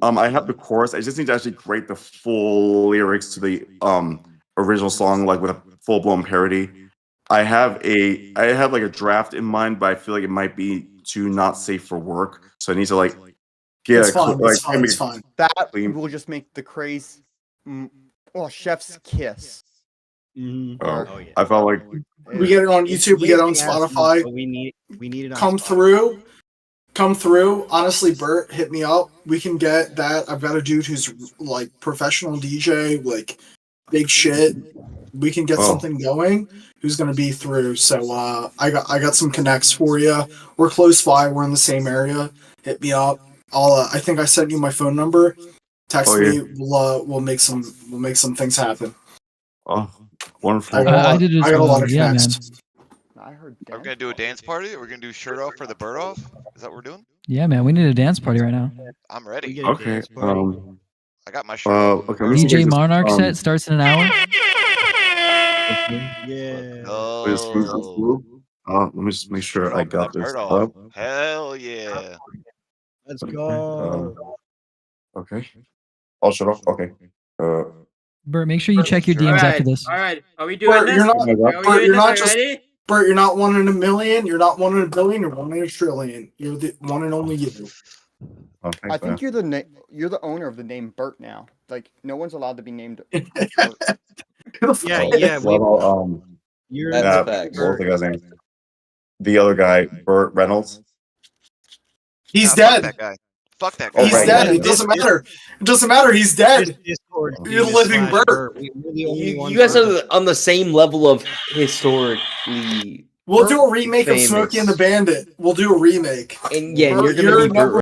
I have the chorus. I just need to actually create the full lyrics to the original song, like with a full blown parody. I have like a draft in mind, but I feel like it might be too not safe for work. So I need to like Yeah, It's fine. like It's fine. It's fine. That clean. will just make the craze. Chef's kiss. Oh, I felt like We get it on YouTube. We get it on Spotify. We need it on Come Spotify. through. Honestly, Burt, hit me up. We can get that. I've got a dude who's like professional DJ, like big shit. We can get something going. Who's gonna be through? So I got some connects for you. We're close by. We're in the same area. Hit me up. I think I sent you my phone number. Text me. We'll make some things happen. Oh, wonderful. I got a lot of yeah, man. connects. I heard. Are we gonna do a dance party? Are we gonna do shirt off for the bird off? Is that what we're doing? Yeah, man. We need a dance party right now. I'm ready. Okay. I got my shirt off. Okay. let me DJ make this, Monarch set starts in an hour. Yeah. Let me just make sure I got this Bird off. up. Hell yeah. Let's go. Okay. I'll shut off. Okay. Burt, make sure you check your DMs after this. All right, are we doing this? You're not. Are we Burt, doing you're this not just. already? Burt, you're not 1 in a million. You're not 1 in a billion. You're 1 in a trillion. You're the one and only you. I think you're the owner of the name Burt now. Like no one's allowed to be named. Yeah. You're what was the guy's name? The other guy, Burt Reynolds. He's Fuck dead. that guy. Fuck that guy. He's dead. It doesn't matter. It doesn't matter. He's dead. You're the living Burt. You guys are on the same level of historically. We'll do a remake of famous. Smokey and the Bandit. We'll do a remake. And yeah, Burt, you're gonna be number